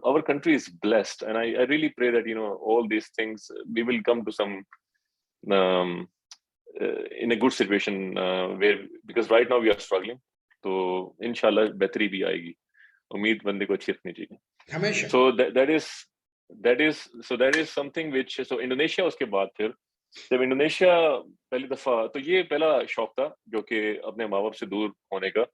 our country is blessed, and I really pray that all these things we will come to some um, in a good situation where, because right now we are struggling. तो इंशाल्लाह बेहतरी भी आएगी, उम्मीद बंदे को अच्छी रखनी चाहिए। हमेशा। So that is something which, so Indonesia उसके बाद फिर जब इंडोनेशिया पहली दफा, तो ये पहला शौक था जो कि अपने माँ बाप से दूर होने का।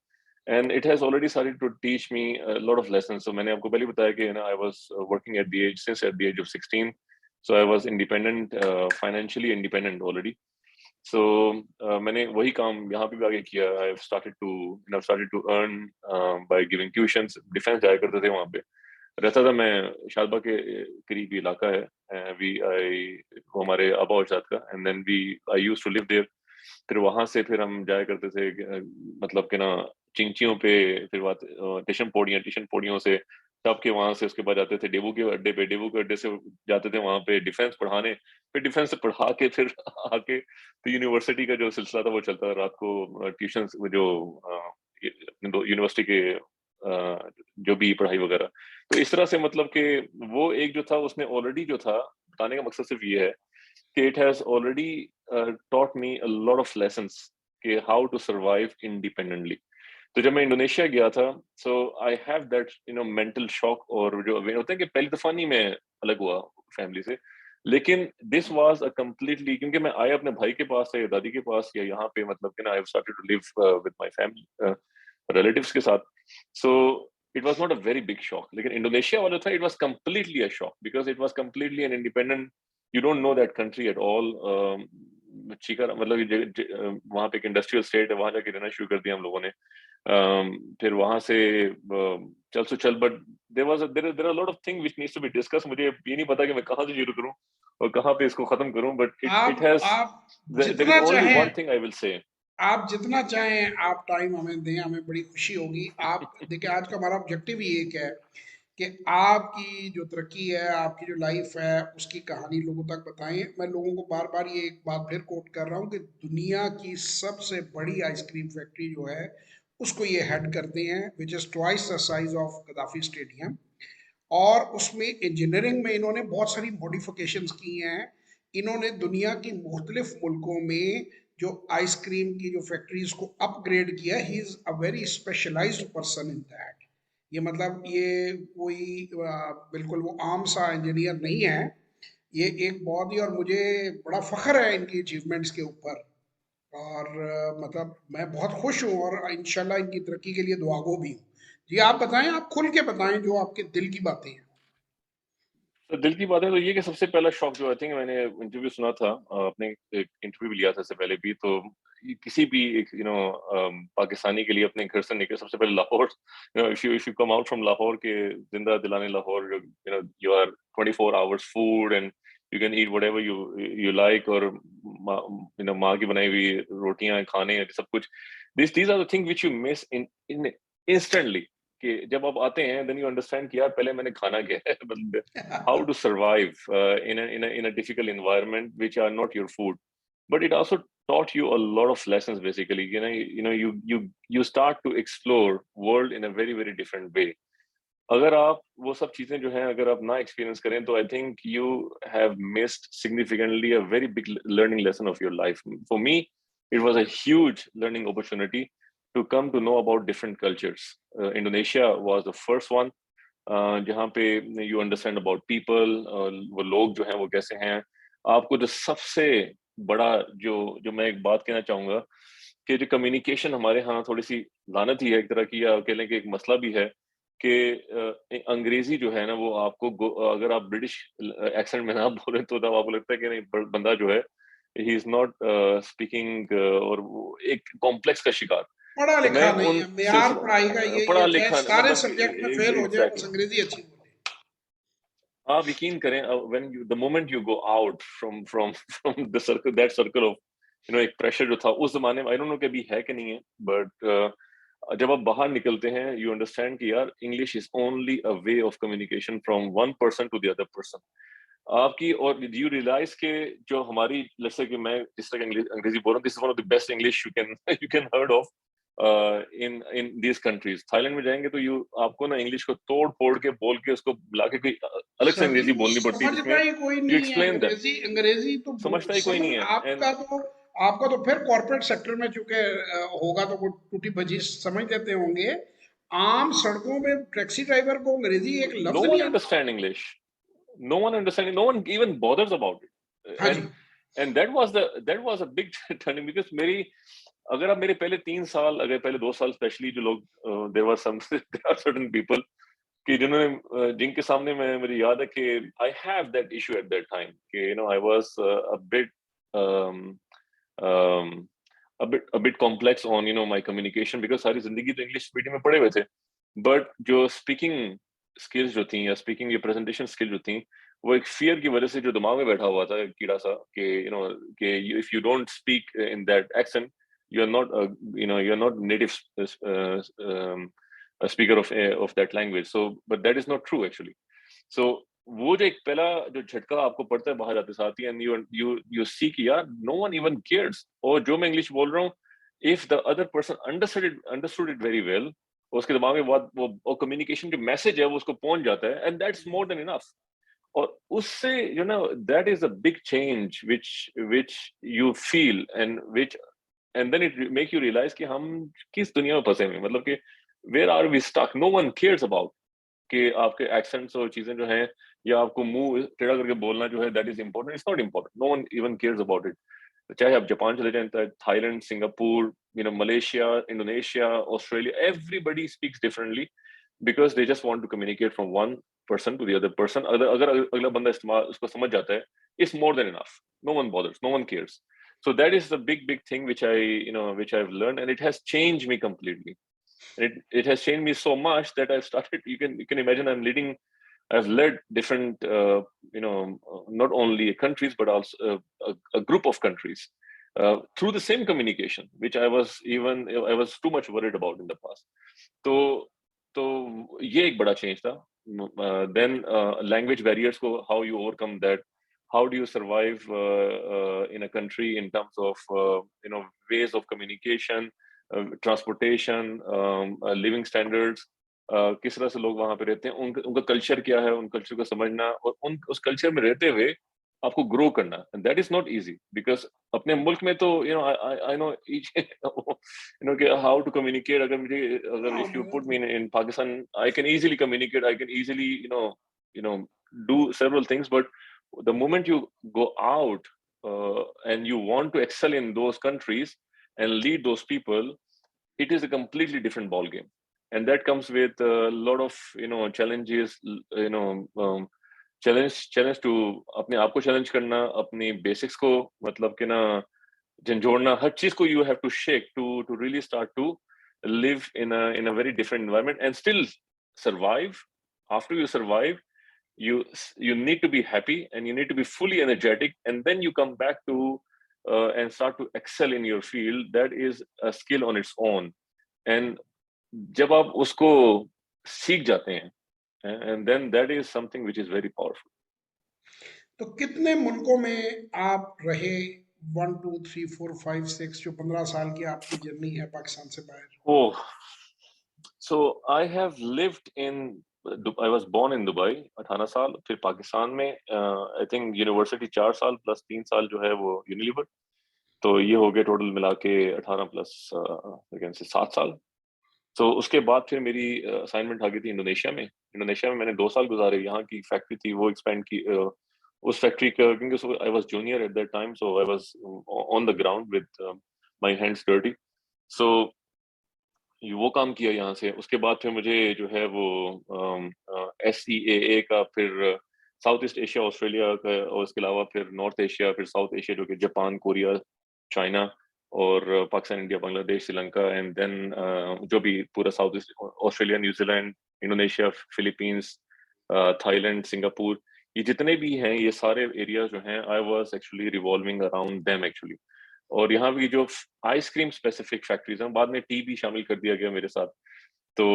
And it has already started to teach me lot of lessons. So मैंने आपको पहले बताया कि I was working at the age, since at the age of 16। So I was independent, financially independent already. So मैंने वही काम यहाँ पे भी आगे किया। I started to earn by giving tuitions. Defence जाया करते थे वहाँ पे, रहता था मैं शारबा के करीब इलाका है, वी आई, वो हमारे आबा अजदाद का। And then I used to live there. फिर वहां से फिर हम जाया करते थे मतलब कि ना चिंचियों पे, फिर बात टिशन पोड़ियों से टप के वहां से उसके बाद जाते थे डेबू के अड्डे पे, डेबू के अड्डे से जाते थे वहां पे डिफेंस पढ़ाने। फिर डिफेंस से पढ़ा के फिर आके तो यूनिवर्सिटी का जो सिलसिला था वो चलता था रात को, ट्यूशन जो यूनिवर्सिटी के जो भी पढ़ाई वगैरह। तो इस तरह से मतलब कि वो एक जो था उसने ऑलरेडी जो था, बताने का मकसद सिर्फ ये है कि it has already taught me a lot of lessons कि हाउ टू सर्वाइव इंडिपेंडेंटली। तो जब मैं इंडोनेशिया गया था, so I have that mental shock, और जो होता है कि पहली दफा नहीं मैं अलग हुआ फैमिली से, लेकिन दिस वाज अ कंप्लीटली, क्योंकि मैं आया अपने भाई के पास या दादी के पास या यहाँ पे मतलब कि ना I have started to live with my family, relatives के साथ। So it was not a very big shock. लेकिन इंडोनेशिया वाला था, it was completely a shock because it was completely an independent, you don't know that country at all. Chica मतलब वहाँ पे एक industrial state है, वहाँ जाके रहना शुरू कर दिया हम लोगों ने। फिर वहाँ से चल सो चल, but there are lot of thing which needs to be discuss. मुझे ये नहीं पता कि मैं कहाँ से शुरू करूँ और कहाँ पे इसको खत्म करूँ, बट इट हैज, आप देयर इज जितना ओनली चाहें, one thing I will say. आप जितना चाहें आप टाइम हमें दें, हमें बड़ी खुशी होगी। आप देखिए आज का हमारा ऑब्जेक्टिव ही एक है कि आपकी जो तरक्की है, आपकी जो लाइफ है, उसकी कहानी लोगों तक बताएं। मैं लोगों को बार बार ये एक बात फिर कोट कर रहा हूँ कि दुनिया की सबसे बड़ी आइसक्रीम फैक्ट्री जो है उसको ये हेड करते हैं, which is twice the size of Gaddafi stadium. और उसमें इंजीनियरिंग में इन्होंने बहुत सारी मॉडिफिकेशंस की हैं। इन्होंने दुनिया की मुख्तलिफ मुल्कों में जो आइसक्रीम की जो फैक्ट्रीज को अपग्रेड किया। He is a very specialised person in that. ये मतलब ये कोई बिल्कुल वो आम सा इंजीनियर नहीं है। ये एक बहुत ही, और मुझे बड़ा फख्र है इनकी अचीवमेंट्स के ऊपर। और मतलब मैं बहुत खुश हूँ और इंशाल्लाह इनकी तरक्की के लिए दुआगो भी हूँ। जी आप बताएं, आप खुल के बताएं जो आपके दिल की बातें हैं। तो दिल की बात है तो ये कि सबसे पहला शौक जो आई थिंक मैंने इंटरव्यू सुना था, अपने एक इंटरव्यू भी लिया था इससे पहले भी, तो किसी भी एक पाकिस्तानी के लिए अपने घर से निकले सबसे पहले Lahore, if you come out from Lahore के जिंदा दिलाने Lahore, you are 24 hours food and you can eat whatever you like, और माँ की बनाई हुई रोटियां खाने सब कुछ। These are the thing which you miss in instantly. कि जब आप आते हैं देन यू अंडरस्टैंड कि यार पहले मैंने खाना क्या है, मतलब how to survive in a difficult environment which are not your food. But it also taught you a lot of lessons. Basically, you start to explore world in a very very different way. अगर आप वो सब चीजें जो हैं अगर आप ना एक्सपीरियंस करें तो I think you have missed significantly a very big learning lesson of your life. For me it was a huge learning opportunity to come to know about different cultures. Indonesia was the first one जहाँ पे you understand about people, वो लोग जो हैं वो कैसे हैं. आपको जो सबसे बड़ा जो मैं एक बात कहना चाहूंगा कि जो कम्युनिकेशन हमारे यहाँ थोड़ी सी लानत ही है एक तरह की, या कह लें कि एक मसला भी है कि अंग्रेजी जो है ना वो आपको अगर आप ब्रिटिश एक्सेंट में ना बोलें तो तब आपको लगता है कि नहीं बंदा जो है ही इज नॉट स्पीकिंग, और वो एक कॉम्प्लेक्स का शिकार. पढ़ा तो मैं लिखा नहीं उन है, मेयार पढ़ाई का सिलसिले यही पढ़ा है, चाहे लिखा सारे मतलब सब्जेक्ट में फेल हो जाए बस एग्जैक्टली. अंग्रेजी अच्छी बोले. आप यकीन करें when you the moment you go out from from from the circle, that circle of एक प्रेशर जो था उस जमाने में, आई डोंट नो कि अभी है कि नहीं है, बट जब आप बाहर निकलते हैं यू अंडरस्टैंड कि यार English is only a way of communication from one person to the other person. आपकी और यू रियलाइज के जो हमारी जैसे कि मैं जिस तरह अंग्रेजी बोल रहा हूँ, this is one of the best English you can heard of in these countries. Thailand में जाएंगे तो यू आपको ना इंग्लिश को तोड़ फोड़ के बोल के उसको बुला के कोई अलग से सर जी अंग्रेजी वो बोलनी पड़ती है समझता जिसमें ही कोई यू नहीं है एक्सप्लेन दैम. अंग्रेजी. अंग्रेजी तो समझता ही कोई समझ नहीं है. एंड आपका तो फिर कॉर्पोरेट सेक्टर में चूंकि होगा तो वो टूटी भजी समझ लेते होंगे. आम सड़कों में टैक्सी ड्राइवर को अंग्रेजी एक नो लफ्ज नहीं वन आता. Understand English. No one understanding, no one even bothers about it. हाँ जी. And that was a big turning because मेरी अगर आप मेरे पहले 3 साल, अगर पहले 2 साल स्पेशली जो लोग there were some there are certain people कि जिन्होंने जिनके सामने मैं मुझे याद है कि I have that issue at that time कि I was a bit um, um, a bit complex on my communication because सारी जिंदगी तो इंग्लिश मीडियम में पढ़े हुए थे, बट जो स्पीकिंग स्किल्स जो थी या स्पीकिंग या प्रेजेंटेशन स्किल जो थी वो एक फियर की वजह से जो दिमाग में बैठा हुआ था कीड़ा सा कि कि if you don't speak in that accent you are not you are not native speaker of that language. So but that is not true actually. So वो जो एक पहला जो झटका आपको पड़ता है बाहर जाते साथ ही, एंड यू सी कि यार नो वन इवन केयर्स, और जो मैं इंग्लिश बोल रहा हूँ if the other person understood it very well, उसके दिमाग में बहुत वो कम्युनिकेशन जो मैसेज है वो उसको पहुंच जाता है, and that's more than enough. और उससे that is a big change which you feel and then it make you realize कि हम किस दुनिया में फंसे हुए हैं, मतलब कि where are we stuck, no one cares about कि आपके एक्सेंट्स और चीजें जो हैं या आपको मुंह टेढ़ा करके बोलना जो है that is important, it's not important, no one even cares about it. चाहे आप जापान चले जाएं, Thailand, Singapore, Malaysia, Indonesia, Australia, everybody speaks differently because they just want to communicate from one person to the other person. अगर अगला बंदा इस्तेमाल उसको समझ जाता है, it's more than enough. No one bothers, no one cares. So that is the big thing which which I've learned, and it has changed me completely. It has changed me so much that I've started. You can imagine I've led different not only countries but also a group of countries through the same communication, which I was too much worried about in the past. तो तो ये एक बड़ा change था. Then language barriers को how you overcome that, how do you survive in a country in terms of ways of communication, transportation, living standards, किस तरह से लोग वहां पे रहते हैं, उनका कल्चर क्या है, उन कल्चर को समझना और उस कल्चर में रहते हुए आपको ग्रो करना, and that is not easy because अपने मुल्क में तो आई नो ईच कि हाउ टू कम्युनिकेट. अगर if you put me in Pakistan I can easily communicate, I can easily do several things, but the moment you go out and you want to excel in those countries and lead those people, it is a completely different ball game, and that comes with a lot of challenges, challenge to अपने आप को challenge करना, अपनी basics को मतलब कि ना झंझोड़ना, हर चीज को you have to shake to really start to live in a very different environment and still survive. After you survive, you need to be happy and you need to be fully energetic, and then you come back to and start to excel in your field. That is a skill on its own, and जब आप उसको सीख जाते हैं, and then that is something which is very powerful. तो कितने मुल्कों में आप रहे? 1 2 3 4 5 6 जो 15 साल की आपकी जर्नी है पाकिस्तान से बाहर. Oh, so I have lived in I was born in Dubai 18 साल, फिर पाकिस्तान में I think यूनिवर्सिटी 4 साल प्लस 3 साल जो है वो यूनिलीवर, तो ये हो गए टोटल मिला के 18 प्लस 7 साल। तो उसके बाद फिर मेरी असाइनमेंट आ गई थी इंडोनेशिया में। इंडोनेशिया में मैंने 2 साल गुजारे। यहाँ की फैक्ट्री थी वो एक्सपेंड की, उस फैक्ट्री का, क्योंकि I was junior at that time, so I was on the ground with my hands dirty. So वो काम किया यहाँ से। उसके बाद फिर मुझे जो है वो SEAA का, फिर साउथ ईस्ट एशिया ऑस्ट्रेलिया का, और उसके अलावा फिर नॉर्थ एशिया, फिर साउथ एशिया जो कि जापान, कोरिया, चाइना और Pakistan, India, Bangladesh, Sri Lanka, and then जो भी पूरा south east Australia, New Zealand, Indonesia, Philippines, Thailand, Singapore, ये जितने भी हैं ये सारे एरिया जो हैं I was actually revolving around them actually. और यहाँ भी जो आइसक्रीम स्पेसिफिक फैक्ट्रीज हैं, बाद में टी भी शामिल कर दिया गया मेरे साथ, तो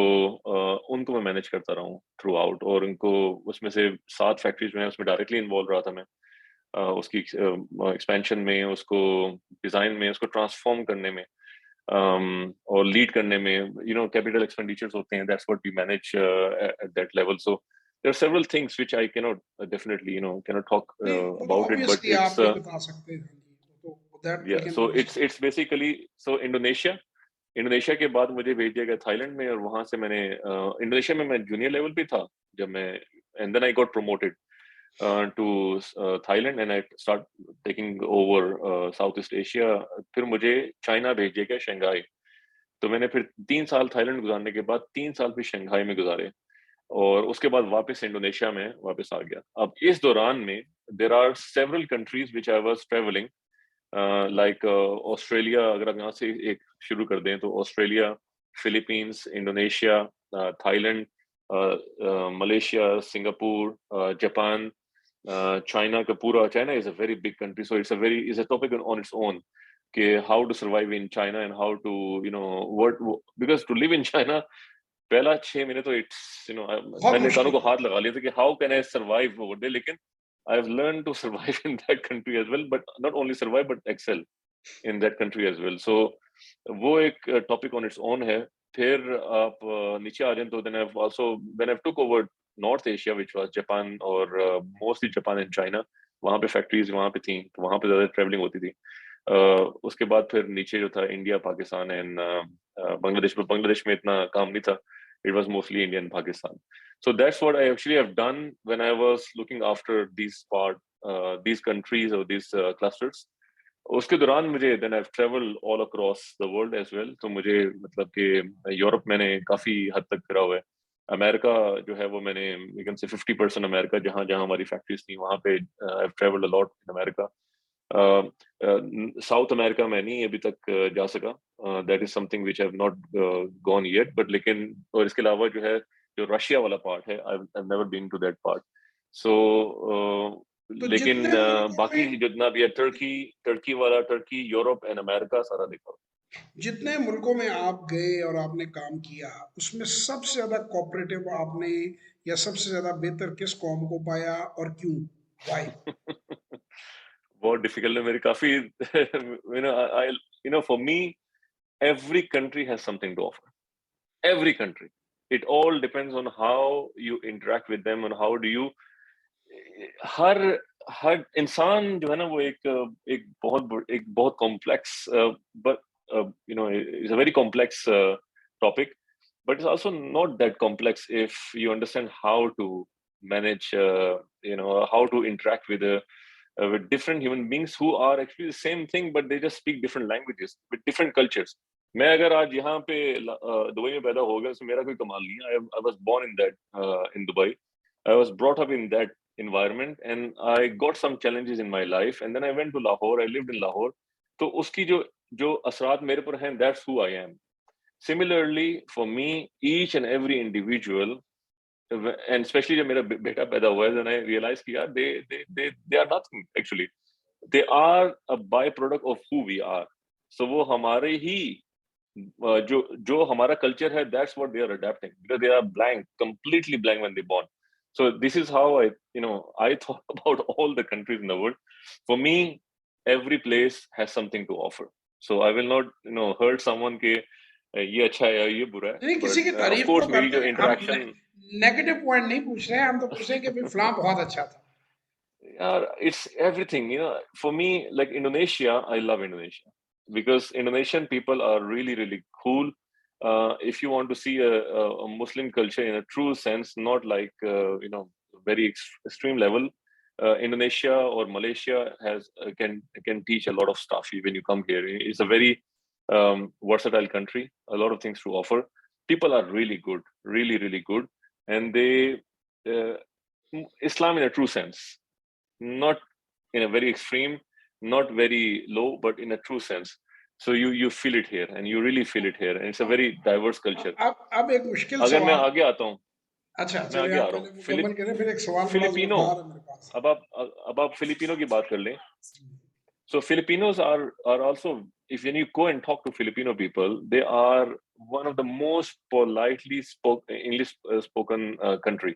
उनको मैं मैनेज करता रहा हूँ थ्रू आउट। और उनको उसमें से 7 फैक्ट्रीज में उसमें डायरेक्टली इन्वॉल्व रहा था मैं, उसकी एक्सपेंशन में, उसको डिजाइन में, उसको ट्रांसफॉर्म करने में, और लीड करने में। कैपिटल एक्सपेंडिचर्स होते हैं, that's what we manage at that level. So there are several things which I cannot definitely cannot talk नहीं, वो तो about it, but obviously it's आप नहीं बता सकते हैं, हाँ जी, वो तो that we yeah, can so understand. it's basically, so Indonesia के बाद मुझे भेज दिया गया थाईलैंड में, और वहां से मैंने इंडोनेशिया में मैं जूनियर लेवल पे था जब मैं, and then I got promoted to Thailand, and I start taking over south east Asia. फिर मुझे चाइना भेज दिया गया, शंघाई। तो मैंने फिर 3 साल थाईलैंड गुजारने के बाद 3 साल फिर शंघाई में गुजारे, और उसके बाद वापस इंडोनेशिया में वापस आ गया। अब इस दौरान में there are several countries which I was travelling, like Australia, अगर आप यहाँ से एक शुरू कर दें तो Australia, Philippines, Indonesia, Thailand, Malaysia, Singapore, Japan, China का पूरा, China is a very big country, so it's a very is a topic on its own, कि how to survive in China and how to work, because to live in China पहला 6 महीने तो it's बहुत मैंने कानों मुश्किल को है। हाथ लगा लिया था कि how can I survive over there, लेकिन I have learn to survive in that country as well, but not only survive but excel in that country as well. So वो एक टॉपिक ऑन इट्स ओन है। फिर आप नीचे आ जाए तो then I also when I took over north Asia which was Japan, और मोस्टली जापान एंड चाइना, वहां पे फैक्ट्रीज वहां पे थी, तो वहां पे ज्यादा ट्रैवलिंग होती थी। उसके बाद फिर नीचे जो था इंडिया, पाकिस्तान एंड बांग्लादेश में, बांग्लादेश में इतना काम नहीं था, it was mostly India and Pakistan. So that's what I actually have done when I was looking after these countries or these clusters. उसके दौरान मुझे then I've traveled all across the world as well. तो मुझे मतलब कि Europe मैंने काफी हद तक फिरा हुआ है। अमेरिका जो है वो मैंने, you can say 50% अमेरिका, जहाँ जहाँ हमारी फैक्ट्रीज थी वहाँ पे I've traveled a lot in America. South America में नहीं अभी तक जा सका, that is something which have not gone yet, but लेकिन, और इसके अलावा जो है जो रशिया वाला पार्ट है, I have never been to that part. So तो लेकिन जितने मुल्कों बाकी में जितना भी है, Turkey, Turkey, Europe and America सारा देखा। जितने मुल्कों में आप गए और आपने काम किया, उसमें सबसे ज्यादा कोऑपरेटिव आपने या सबसे ज्यादा बेहतर किस कौम को पाया और क्यों? वाई? बहुत डिफिकल्ट है मेरी, काफी I for me every country has something to offer, every country, it all depends on how you interact with them and how do you, हर हर इंसान जो है ना वो एक बहुत complex, but it's a very complex topic, but it's also not that complex if you understand how to manage, how to interact with different human beings who are actually the same thing, but they just speak different languages with different cultures. मैं अगर आज यहाँ पे Dubai में पैदा हो गया, तो मेरा कोई कमाल नहीं है। I was born in that in Dubai. I was brought up in that environment and I got some challenges in my life, and then I went to Lahore. I lived in Lahore. तो उसकी जो जो असरात मेरे पर हैं, that's who I am. Similarly, for me, each and every individual, and especially जब मेरा बेटा पैदा हुआ है, then I realized कि यार they are nothing actually. They are a byproduct of who we are. So वो हमारे ही जो हमारा culture है, that's what they are adapting, because they are blank, completely blank when they born. So this is how I thought about all the countries in the world. For me, every place has something to offer. So I will not hurt someone के ये अच्छा है या ये बुरा है, नहीं, किसी की बट ऑफ तारीफ तो कोर्स मेरी करते जो हैं हम। इंटरेक्शन, नेगेटिव पॉइंट नहीं पूछ रहे हैं हम, तो पूछ रहे हैं कि भाई फलां बहुत अच्छा था। it's everything, for me, like Indonesia, I love Indonesia because Indonesian people are really, really cool. If you want to see a Muslim culture in a true sense, not like, very extreme level, Indonesia or Malaysia can teach a lot of stuff when you come here. It's a very versatile country, a lot of things to offer. People are really good, really, really good, and they uh, Islam in a true sense, not in a very extreme, not very low, but in a true sense. So you feel it here, and you really feel it here, and it's a very diverse culture. अब एक मुश्किल अगर मैं सवाल। आगे आता हूँ, अच्छा, मैं चलिए आगे आ आप रहा पहले हूँ, मुकम्मल करें, फिर एक सवाल बड़ा फिलिपिनो, जोरदार है मेरे पास। अब आप फिलिपिनो की बात कर लें. So Filipinos are also, if when you go and talk to Filipino people, they are one of the most politely English spoken country.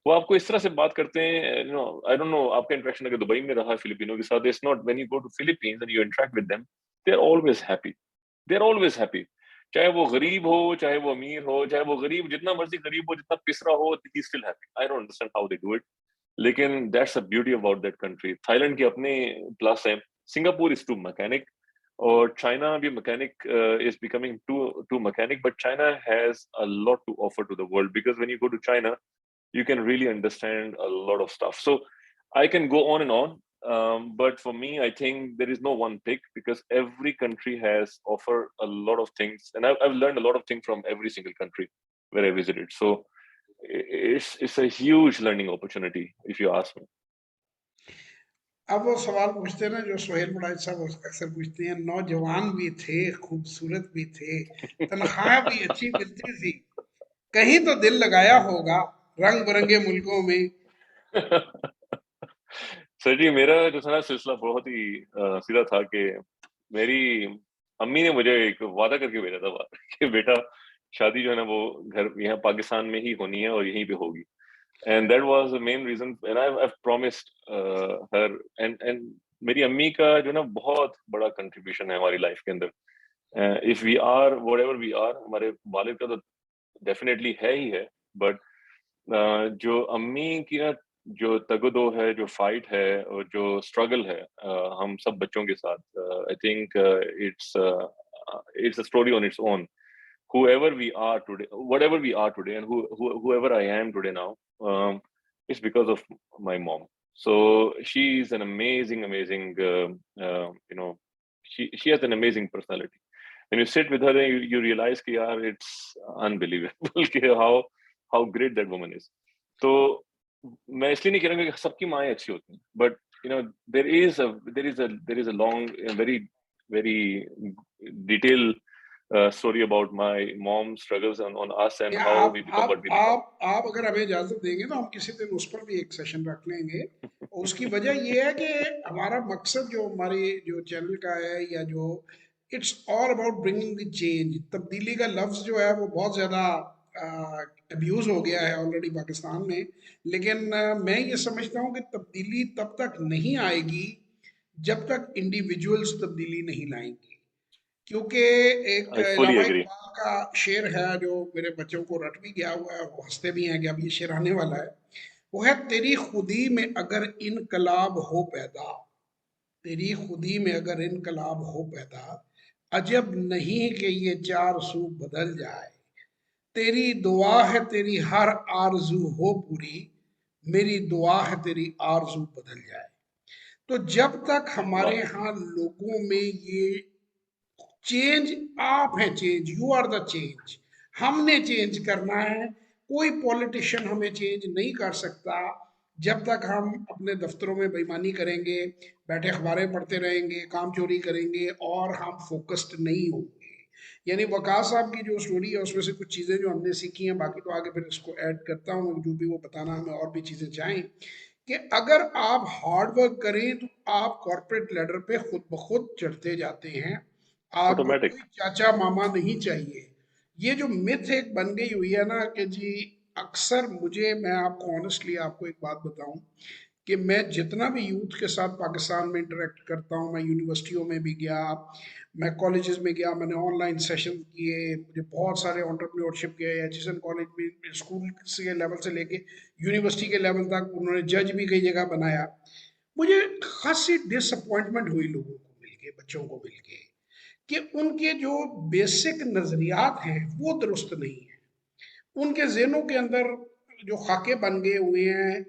वो आपको इस तरह से बात करते हैं, आई डोंट नो आपका इंटरेक्शन अगर दुबई में रहा फिलिपिनो के साथ, it's not, when you go to Philippines and you interact with them, they are always happy, they are always happy. चाहे वो गरीब हो, चाहे वो अमीर हो, चाहे वो गरीब जितना मर्जी गरीब हो, जितना पिसरा हो, he still happy. I don't understand how they do it, लेकिन that's the beauty about that country. Thailand के अपने प्लस है. सिंगापुर इज टू मैकेनिक, और चाइना भी mechanic is becoming too mechanic, but China has a lot to offer to the world, because when you go to China, you can really understand a lot of stuff. So I can go on and on, but for me, I think there is no one pick, because every country has offered a lot of things, and I've learned a lot of things from every single country where I visited. So it's a huge learning opportunity, if you ask me. अब वो सवाल पूछते हैं ना जो सोहेल मुराद साहब अक्सर पूछते हैं, नौजवान भी थे, खूबसूरत भी थे, तनख्वाह भी अच्छी मिलती थी, कहीं तो दिल लगाया होगा रंग बिरंगे मुल्कों में। सर जी, मेरा जो था ना सिलसिला बहुत ही सीधा था कि मेरी अम्मी ने मुझे एक वादा करके भेजा था बाहर कि बेटा, शादी जो है ना वो घर यहाँ पाकिस्तान में ही होनी है और यहीं पे होगी. And that was the main reason, and I promised her. And मेरी अम्मी का जो ना बहुत बड़ा कंट्रीब्यूशन है हमारी लाइफ के अंदर. If we are whatever we are, हमारे वालिद का तो डेफिनेटली है ही है, बट जो अम्मी की ना जो तगदो है, जो फाइट है और जो स्ट्रगल है हम सब बच्चों के साथ, आई think it's a story on its own. Whoever we are today, whatever we are today, and whoever I am today now, it's because of my mom. So she is an amazing, amazing, she has an amazing personality. When you sit with her, you realize कि यार it's unbelievable कि how great that woman is. तो मैं इसलिए नहीं कह रहा हूँ कि सबकी माएँ अच्छी होती हैं, but there is a long, very very detailed story about my mom's struggles on us and या how we become what we become. आप अगर हमें इजाजत देंगे तो हम किसी दिन उस पर भी एक सेशन रख लेंगे। और उसकी वजह ये है कि हमारा मकसद जो हमारी जो चैनल का है, या जो it's all about bringing the change. तब्दीली का लफ्ज़ जो है वो बहुत ज़्यादा अब्यूज़ हो गया है ऑलरेडी पाकिस्तान में। लेकिन मैं ये समझता हूँ कि तब्दीली तब तक नहीं आएगी जब तक इंडिविजुअल्स तब्दीली नहीं लाएंगे। क्योंकि एक I fully Allama agree. Iqbal का शेर है जो मेरे बच्चों को रट भी गया हुआ है, वो हंसते भी हैं कि अब ये शेर आने वाला है। वो है, तेरी खुदी में अगर इनकलाब हो पैदा, तेरी खुदी में अगर इनकलाब हो पैदा, अजब नहीं कि ये चार सू बदल जाए। तेरी दुआ है तेरी हर आरजू हो पूरी, मेरी दुआ है तेरी आरजू बदल जाए। तो जब तक हमारे Wow. यहाँ लोगों में ये चेंज, आप हैं change, you are the change, हमने चेंज करना है। कोई पॉलिटिशियन हमें चेंज नहीं कर सकता जब तक हम अपने दफ्तरों में बेईमानी करेंगे, बैठे अखबारें पढ़ते रहेंगे, काम चोरी करेंगे और हम फोकस्ड नहीं होंगे। यानी वकास साहब की जो स्टोरी है उसमें से कुछ चीज़ें जो हमने सीखी हैं, बाकी तो आगे फिर इसको ऐड करता हूँ जो भी वो बताना हमें और भी चीज़ें चाहें, कि अगर आप हार्ड वर्क करें तो आप कॉर्पोरेट लेडर पे खुद ब खुद चढ़ते जाते हैं। आपको Automatic. कोई चाचा मामा नहीं चाहिए। ये जो मिथ एक बन गई हुई है ना कि जी, अक्सर मुझे, मैं आपको ऑनेस्टली आपको एक बात बताऊं कि मैं जितना भी यूथ के साथ पाकिस्तान में इंटरेक्ट करता हूँ, मैं यूनिवर्सिटियों में भी गया, मैं कॉलेजेस में गया, मैंने ऑनलाइन सेशन किए, मुझे बहुत सारे एंटरप्रेन्योरशिप के एजुकेशन कॉलेज में स्कूल के लेवल से लेके यूनिवर्सिटी के लेवल तक उन्होंने जज भी कई जगह बनाया। मुझे खासी डिसअपॉइंटमेंट हुई लोगों को मिलके, बच्चों को मिलके, कि उनके जो बेसिक नजरियात हैं वो दुरुस्त नहीं है। उनके ज़हनों के अंदर जो खाके बन गए हुए हैं,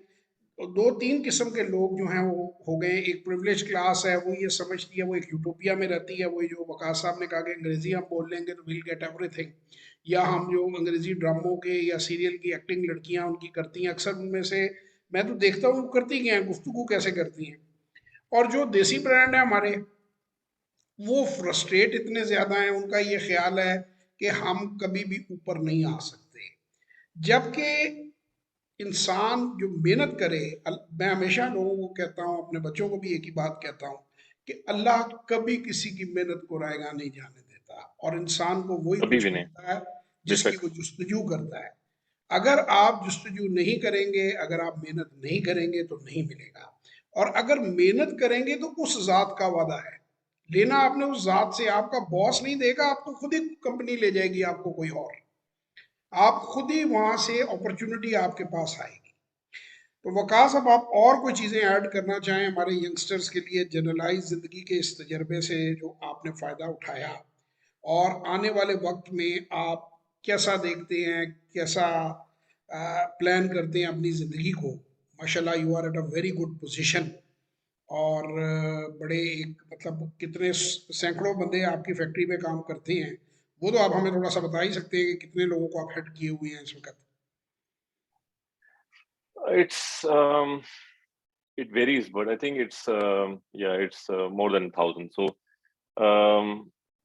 तो दो तीन किस्म के लोग जो हैं वो हो गए। एक प्रिविलेज क्लास है, वो ये समझती है, वो एक यूटोपिया में रहती है, वो जो वकास साहब ने कहा कि अंग्रेजी हम बोल लेंगे तो विल गेट एवरीथिंग, या हम जो अंग्रेजी ड्रामों के या सीरियल की एक्टिंग लड़कियां उनकी करती हैं, अक्सर उनमें से मैं तो देखता हूँ करती क्या है, गुफ्तगू कैसे करती हैं। और जो देसी ब्रांड है हमारे, वो फ्रस्ट्रेट इतने ज़्यादा हैं, उनका ये ख्याल है कि हम कभी भी ऊपर नहीं आ सकते। जबकि इंसान जो मेहनत करे, मैं हमेशा लोगों को कहता हूँ, अपने बच्चों को भी एक ही बात कहता हूँ कि अल्लाह कभी किसी की मेहनत को रायगा नहीं जाने देता, और इंसान को वही कभी कुछ भी नहीं। मिलता है जिसकी बेशक। वो जुस्तजू करता है। अगर आप जुस्तजू नहीं करेंगे, अगर आप मेहनत नहीं करेंगे तो नहीं मिलेगा। और अगर मेहनत करेंगे तो उस ज़ात का वादा है, लेना आपने उस ज़ात से, आपका बॉस नहीं देगा आपको, खुद ही कंपनी ले जाएगी आपको कोई और, आप खुद ही वहां से अपॉर्चुनिटी आपके पास आएगी। तो वकास, अब आप और कोई चीज़ें ऐड करना चाहें हमारे यंगस्टर्स के लिए, जनरलाइज ज़िंदगी के इस तजर्बे से जो आपने फ़ायदा उठाया, और आने वाले वक्त में आप कैसा देखते हैं, कैसा प्लान करते हैं अपनी ज़िंदगी को? माशाल्लाह you are at a very good position, और बड़े एक मतलब कितने सैकड़ों बंदे आपकी फैक्ट्री में काम करते हैं, वो तो आप हमें थोड़ा सा बता ही सकते हैं कि कितने लोगों को आप हेड किए हुए हैं इस वक्त? It's it varies, but I think it's yeah, it's more than 1,000. So um,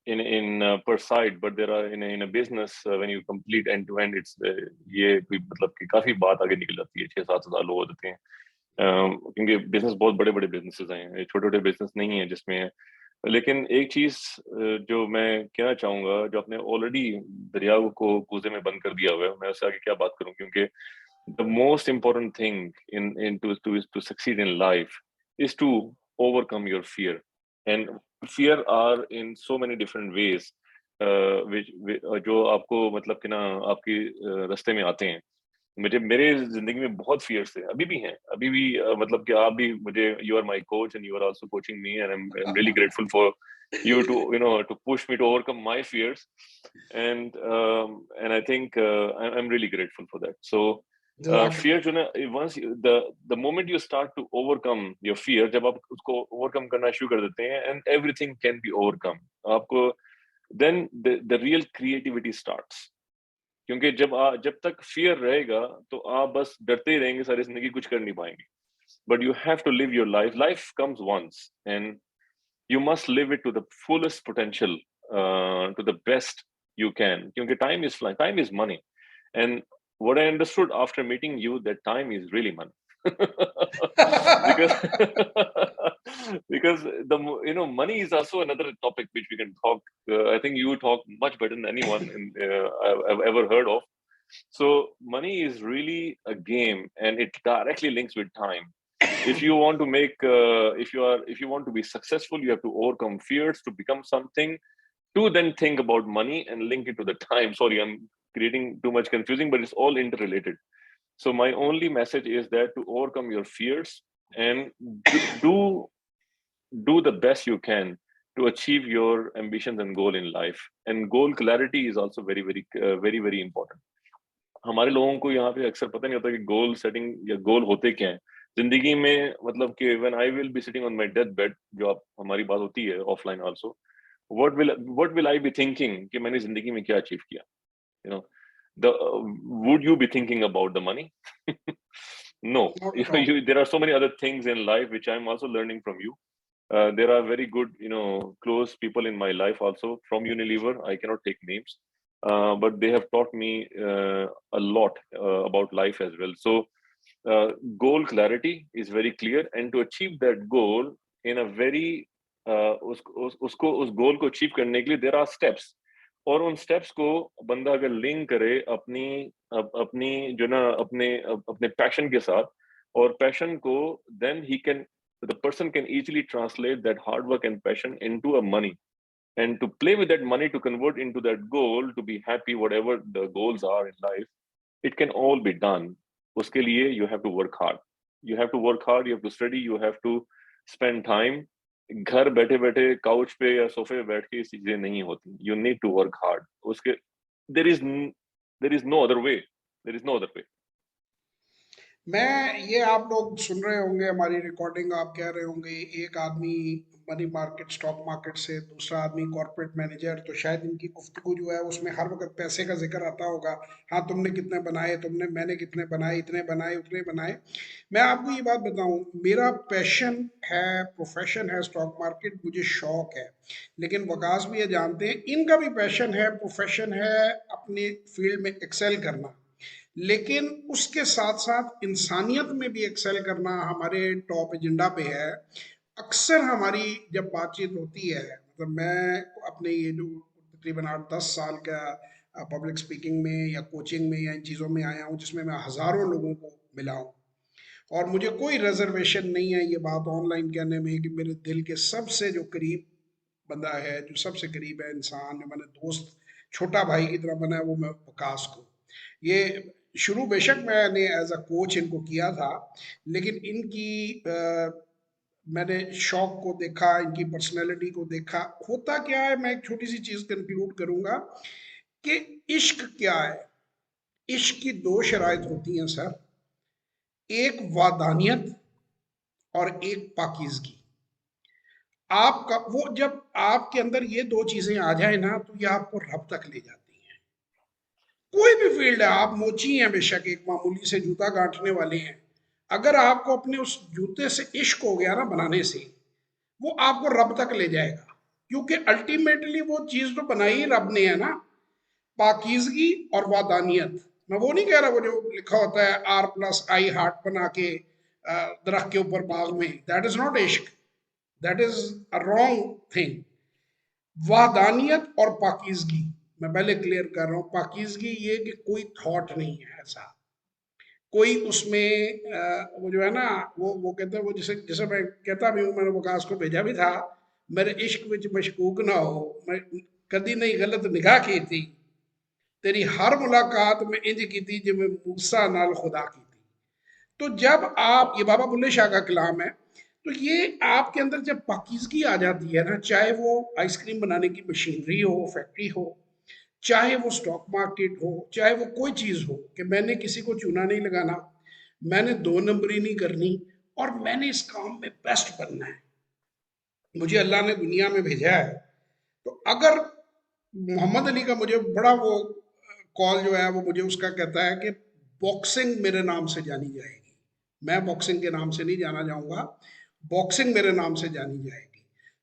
in per site, but there are in a business when you complete end to end, it's ये कोई मतलब कि काफी बात आगे निकल जाती है, 6-7 हजार लोग होते हैं। क्योंकि बिजनेस बहुत बड़े बड़े बिजनेसेस हैं, छोटे छोटे बिजनेस नहीं है जिसमें। लेकिन एक चीज जो मैं कहना चाहूंगा, जो आपने ऑलरेडी दरिया को कूजे में बंद कर दिया हुआ है, मैं उससे आगे क्या बात करूं, क्योंकि the most important thing in to succeed in life is to overcome your fear, and fear are in so many different ways जो आपको मतलब कि ना आपके रास्ते में आते हैं। मुझे मेरे जिंदगी में बहुत फियर्स थे, अभी भी हैं, अभी भी मतलब कि आप भी मुझे, you are my coach and you are also coaching me, and I am really grateful for you to to push me to overcome my fears, and I think I'm really grateful for that. So fear जो ना, once the moment you start to overcome your fear, जब आप उसको overcome करना शुरू कर देते हैं, and everything can be overcome, आपको then the real creativity starts. क्योंकि जब तक फियर रहेगा तो आप बस डरते ही रहेंगे, सारी जिंदगी कुछ कर नहीं पाएंगे। But you have to live your life, life comes once, and you must live it to the fullest potential, to the best you can, क्योंकि time is flying, time is money, and what I understood after meeting you, that time is really money. because because money is also another topic which we can talk. I think you talk much better than anyone I've ever heard of. So money is really a game, and it directly links with time. If you want to make if you want to be successful, you have to overcome fears to become something, to then think about money and link it to the time. Sorry, I'm creating too much confusing, but it's all interrelated. So my only message is that to overcome your fears and do do the best you can to achieve your ambitions and goal in life. And goal clarity is also very important. हमारे लोगों को यहाँ पे अक्सर पता नहीं होता कि गोल सेटिंग या गोल होते क्या हैं जिंदगी में। मतलब कि when I will be sitting on my death bed, जो आप हमारी बात होती है offline also, what will I be thinking कि मैंने जिंदगी में क्या अचीव किया, you know the wood you be thinking about the money? No. Not at all. There are so many other things in life which I'm also learning from you. There are very good, close people in my life also from Unilever. I cannot take names, but they have taught me a lot about life as well. So, goal clarity is very clear, and to achieve that goal in a very उस गोल को achieve करने के लिए there are steps, और उन steps को बंदा अगर लिंक करे अपनी अपनी जो ना अपने अपने पैशन के साथ, और पैशन को then the person can easily translate that hard work and passion into a money, and to play with that money, to convert into that goal, to be happy, whatever the goals are in life, it can all be done. Uske liye you have to work hard. You have to work hard, you have to study, you have to spend time. घर बैठे बैठे couch पे या सोफे पे बैठ के ये चीजें नहीं होती. You need to work hard. उसके there is no other way. There is no other way. मैं ये आप लोग सुन रहे होंगे हमारी रिकॉर्डिंग, आप कह रहे होंगे एक आदमी मनी मार्केट स्टॉक मार्केट से, दूसरा आदमी कॉर्पोरेट मैनेजर, तो शायद इनकी गुफ्तगू जो है उसमें हर वक्त पैसे का जिक्र आता होगा. हाँ, तुमने कितने बनाए, मैंने कितने बनाए, इतने बनाए, उतने बनाए. मैं आपको ये बात बताऊं, मेरा पैशन है, प्रोफेशन है स्टॉक मार्केट, मुझे शौक है. लेकिन वकास भी ये जानते हैं इनका भी पैशन है, प्रोफेशन है अपनी फील्ड में एक्सेल करना. लेकिन उसके साथ साथ इंसानियत में भी एक्सेल करना हमारे टॉप एजेंडा पे है. अक्सर हमारी जब बातचीत होती है, मतलब मैं अपने ये जो तकरीबन 8-10 साल का पब्लिक स्पीकिंग में या कोचिंग में या इन चीज़ों में आया हूँ जिसमें मैं हज़ारों लोगों को मिला हूँ, और मुझे कोई रिजर्वेशन नहीं है ये बात ऑनलाइन कहने में कि मेरे दिल के सबसे जो करीब बंदा है, जो सबसे करीब है इंसान, जो मैंने दोस्त छोटा भाई की तरह बना है, वो मैं वकास को. ये शुरू बेशक मैंने एज अ कोच इनको किया था, लेकिन इनकी मैंने शौक को देखा, इनकी पर्सनैलिटी को देखा. होता क्या है, मैं एक छोटी सी चीज़ कंक्लूड करूंगा कि इश्क क्या है. इश्क की दो शराइत होती हैं सर, एक वादानियत और एक पाकीज़गी. आपका वो जब आपके अंदर ये दो चीज़ें आ जाए ना, तो ये आपको रब तक ले जाती हैं. कोई भी फील्ड है, आप मोची हैं बेशक, एक मामूली से जूता गांठने वाले हैं, अगर आपको अपने उस जूते से इश्क हो गया ना बनाने से, वो आपको रब तक ले जाएगा. क्योंकि अल्टीमेटली वो चीज तो बनाई रब ने है ना, पाकीजगी और वादानियत. मैं वो नहीं कह रहा वो जो लिखा होता है R+I हार्ट बना के दरख्त के ऊपर बाग में, दैट इज नॉट इश्क, that is a wrong thing. वाहदानियत और पाकीजगी, मैं पहले क्लियर कर रहा हूँ, पाकीजगी ये कि कोई थॉट नहीं है ऐसा, कोई उसमें वो जो है ना, वो कहते हैं, वो जैसे जैसे मैं कहता भी हूँ, मैंने वकास को भेजा भी था, मेरे इश्क विच मशकूक ना हो, मैं कदी नहीं गलत निगाह की थी, तेरी हर मुलाकात में इंज की थी जिवें मूसा नाल खुदा की थी. तो जब आप, ये बाबा बुल्ले शाह का कलाम है, तो ये आपके अंदर जब पाकीज़गी आ जाती है ना, चाहे वो आइसक्रीम बनाने की मशीनरी हो, फैक्ट्री हो, चाहे वो स्टॉक मार्केट हो, चाहे वो कोई चीज़ हो, कि मैंने किसी को चूना नहीं लगाना, मैंने दो नंबरी नहीं करनी, और मैंने इस काम में बेस्ट बनना है, मुझे अल्लाह ने दुनिया में भेजा है. तो अगर मोहम्मद अली का मुझे बड़ा वो कॉल जो है वो मुझे उसका कहता है कि बॉक्सिंग मेरे नाम से जानी जाएगी, मैं बॉक्सिंग के नाम से नहीं जाना जाऊंगा, बॉक्सिंग मेरे नाम से जानी जाएगी.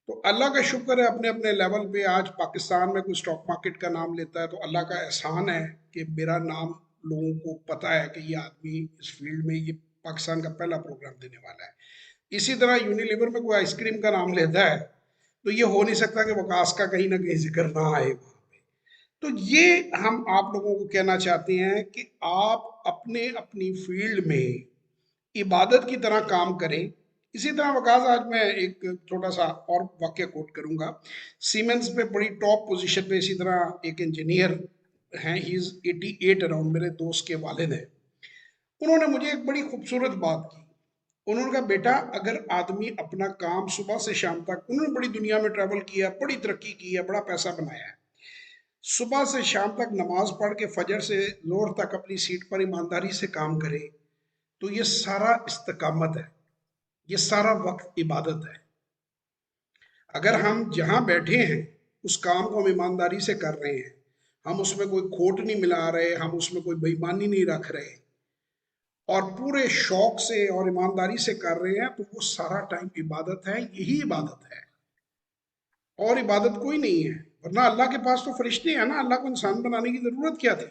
तो अल्लाह का शुक्र है, अपने अपने लेवल पे आज पाकिस्तान में कोई स्टॉक मार्केट का नाम लेता है तो अल्लाह का एहसान है कि मेरा नाम लोगों को पता है कि ये आदमी इस फील्ड में, ये पाकिस्तान का पहला प्रोग्राम देने वाला है. इसी तरह यूनिलीवर में कोई आइसक्रीम का नाम लेता है तो ये हो नहीं सकता कि वकास का कहीं ना कहीं जिक्र ना आए वहाँ पे. तो ये हम आप लोगों को कहना चाहते हैं कि आप अपने अपनी फील्ड में इबादत की तरह काम करें. इसी तरह वकास, आज मैं एक छोटा सा और वाक्य कोट करूंगा. सीमेंस पे बड़ी टॉप पोजीशन पे इसी तरह एक इंजीनियर हैं, ही इज 88 अराउंड, मेरे दोस्त के वालिद हैं. उन्होंने मुझे एक बड़ी खूबसूरत बात की. उन्होंने कहा, बेटा अगर आदमी अपना काम सुबह से शाम तक, उन्होंने बड़ी दुनिया में ट्रैवल किया, बड़ी तरक्की की है, बड़ा पैसा बनाया है, सुबह से शाम तक नमाज पढ़ के फजर से जोर तक अपनी सीट पर ईमानदारी से काम करे, तो ये सारा इस्तकामत है, ये सारा वक्त इबादत है. अगर हम जहां बैठे हैं उस काम को हम ईमानदारी से कर रहे हैं, हम उसमें कोई खोट नहीं मिला रहे, हम उसमें कोई बेईमानी नहीं रख रहे, और पूरे शौक से और ईमानदारी से कर रहे हैं, तो वो सारा टाइम इबादत है, यही इबादत है, और इबादत कोई नहीं है. वरना अल्लाह के पास तो फरिश्ते हैं ना, अल्लाह को इंसान बनाने की जरूरत क्या थी.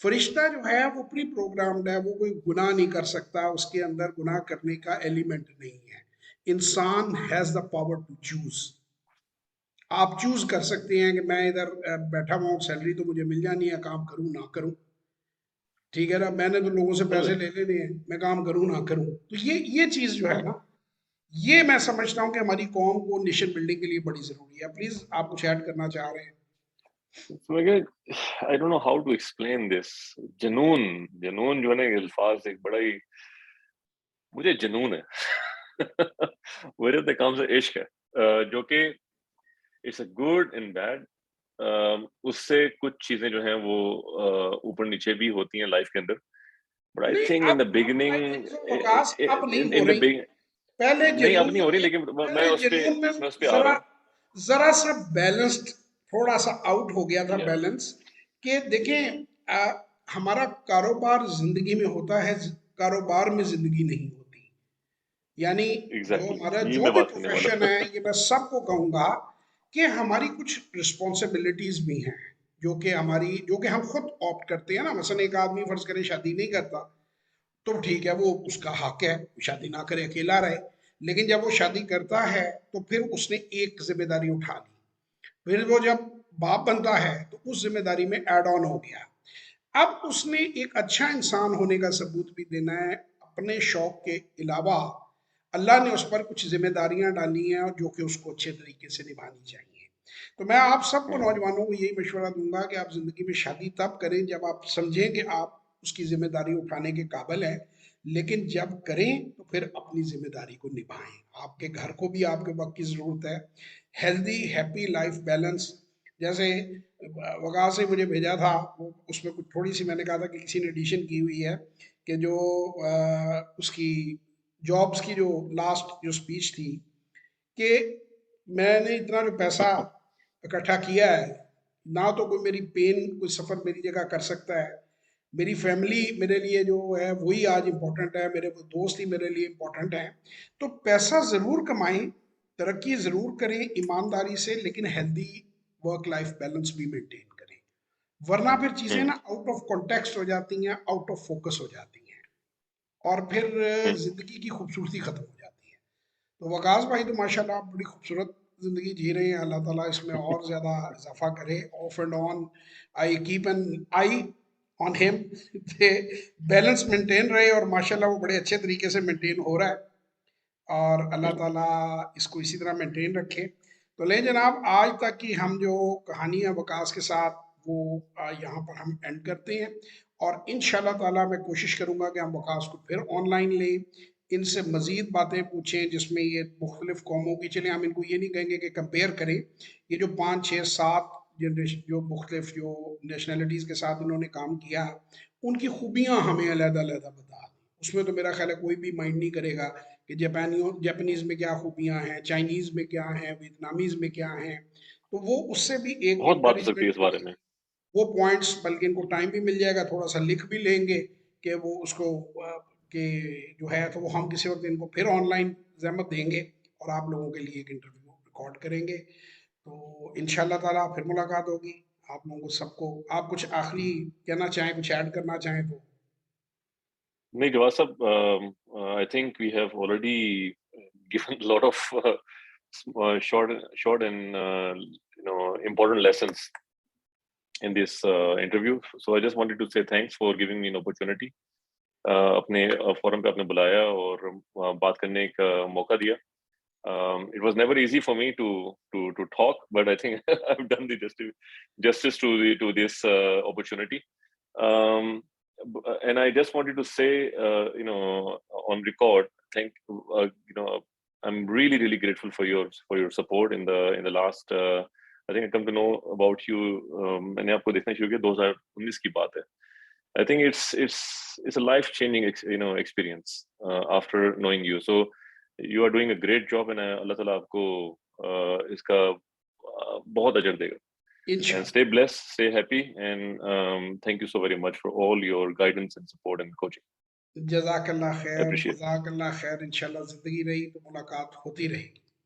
फरिश्ता जो है वो प्री प्रोग्राम्ड है, वो कोई गुनाह नहीं कर सकता, उसके अंदर गुनाह करने का एलिमेंट नहीं है. इंसान has the power to choose. आप चूज कर सकते हैं कि मैं इधर बैठा हुआ हूँ, सैलरी तो मुझे मिल जानी है, काम करूँ ना करूँ, ठीक है ना, मैंने तो लोगों से पैसे समझे? ले लेने हैं, मैं काम करूँ ना करूँ। तो ये चीज़ जो है ना, ये मैं समझता हूँ कि हमारी कौम को नेशन बिल्डिंग के लिए बड़ी ज़रूरी है। प्लीज़ आप कुछ ऐड करना चाह रहे हैं? तो मैं I don't know how to explain this. जुनून, जुनून जो है ना, ये अल्फाज एक बड़ा ही, मुझे जुनून है। मेरे तो काम से इश्क है, जो कि it's a good and bad. उससे कुछ चीजें जो हैं वो ऊपर नीचे भी होती हैं लाइफ के अंदर, बट आई नहीं, थिंक इन द अब आई बिगिनिंग, थिंक सो वकास अब नहीं हो इन द रही। बिग पहले नहीं, अब जुनून नहीं हो रही, में लेकिन पहले जुनून में मैं उस पे आ रहा जरा हूँ। जरा सा बैलेंस्ड, थोड़ा सा आउट हो गया था या बैलेंस। कि देखें, हमारा कारोबार जिंदगी में होता है, कारोबार में जिंदगी नहीं होती। यानी जो एग्जैक्टली, हमारा यही जो मैं भी बात करने वाला प्रोफेशन था। है, ये मैं सबको कहूंगा कि हमारी कुछ रिस्पॉन्सिबिलिटीज भी हैं, जो कि हम खुद ऑप्ट करते हैं ना। मसलन एक आदमी फर्ज करे शादी नहीं करता, तो ठीक है, वो उसका हक है, शादी ना करे, अकेला रहे। लेकिन जब वो शादी करता है तो फिर उसने एक जिम्मेदारी उठा ली। फिर वो जब बाप बनता है तो उस जिम्मेदारी में एड ऑन हो गया। अब उसने एक अच्छा इंसान होने का सबूत भी देना है। अपने शौक के अलावा अल्लाह ने उस पर कुछ जिम्मेदारियां डाली हैं, और जो कि उसको अच्छे तरीके से निभानी चाहिए। तो मैं आप सबको, हम्म, नौजवानों को, यही मशवरा दूंगा कि आप जिंदगी में शादी तब करें जब आप समझें कि आप उसकी जिम्मेदारी उठाने के काबिल हैं। लेकिन जब करें तो फिर अपनी जिम्मेदारी को निभाएं। आपके घर को भी आपके वक्त की जरूरत है। हेल्दी हैप्पी लाइफ बैलेंस, जैसे वगैरह से मुझे भेजा था, वो उसमें कुछ थोड़ी सी मैंने कहा था कि किसी ने एडिशन की हुई है, कि जो उसकी जॉब्स की जो लास्ट जो स्पीच थी, कि मैंने इतना जो पैसा इकट्ठा किया है, ना तो कोई मेरी पेन, कोई सफ़र मेरी जगह कर सकता है। मेरी फैमिली मेरे लिए जो है वही आज इम्पोर्टेंट है, मेरे वो दोस्त ही मेरे लिए इम्पोर्टेंट हैं। तो पैसा ज़रूर कमाएं, तरक्की ज़रूर करें ईमानदारी से, लेकिन हेल्दी वर्क लाइफ बैलेंस भी मेंटेन करें। वरना फिर चीज़ें हम्म, ना आउट ऑफ कॉन्टेक्स्ट हो जाती हैं, आउट ऑफ फोकस हो जाती हैं, और फिर हम्म। ज़िंदगी की खूबसूरती ख़त्म हो जाती है। तो वकास भाई तो माशाल्लाह आप बड़ी खूबसूरत ज़िंदगी जी रहे हैं। अल्लाह ताला इसमें और ज़्यादा इजाफा करे। Of and on, I keep an I on him, balance maintain रहे, और माशाल्लाह वो बड़े अच्छे तरीके से मेंटेन हो रहा है। और अल्लाह हम्म। ताला इसको इसी तरह मेंटेन रखे। तो ले जनाब, आज तक की हम जो कहानी है वकास के साथ, वो यहाँ पर हम एंड करते हैं। और इंशाल्लाह ताला मैं कोशिश करूँगा कि हम वकास को फिर ऑनलाइन लें, इनसे मज़ीद बातें पूछें, जिसमें ये मुख्तलिफ़ कौमों की, चलें हम इनको ये नहीं कहेंगे कि कंपेयर करें, ये जो 5 6 7 जनरेशन, जो मुख्तलिफ जो नेशनलिटीज़ के साथ इन्होंने काम किया, उनकी खूबियाँ हमें अलग-अलग बता दें। उसमें तो मेरा ख्याल है कोई भी माइंड नहीं करेगा कि जापानीज़ में क्या खूबियाँ हैं, चाइनीज़ में क्या हैं, वियतनामीज़ में क्या हैं। तो वो उससे भी एक बहुत बात हो सकती है इंकरेजमेंट इस बारे में। मिलेगी। वो पॉइंट्स, बल्कि इनको टाइम भी मिल जाएगा, थोड़ा सा लिख भी लेंगे कि वो उसको कि जो है, तो वो हम किसी वक्त इनको फिर ऑनलाइन जहमत देंगे, और आप लोगों के लिए एक इंटरव्यू रिकॉर्ड करेंगे। तो इंशाल्लाह ताला फिर मुलाकात होगी। आप लोगों को सबको, आप कुछ आखिरी कहना चाहें, कुछ ऐड करना चाहें तो? नहीं जवाब साहब, I think we have already given lot of short and important lessons in this interview. So I just wanted to say thanks for giving me an opportunity. अपने फोरम पे आपने बुलाया और बात करने का मौका दिया. It was never easy for me to talk, but I think I've done the justice to this opportunity. Um, and I just wanted to say, on record, thank I'm really grateful for your support in the last. I think I come to know about you. मैंने आपको देखना शुरू किया 2019 की बात है. I think it's a life changing experience after knowing you. So you are doing a great job, and Allah Taala आपको इसका बहुत अजर देगा. And stay इंशाल्लाह। blessed, stay happy, and thank you so very much for all your guidance and support and coaching. जजाकल्ला खैर, Appreciate. जजाकल्ला खैर। इंशाल्लाह ज़िंदगी रही तो मुलाकात होती रहेगी।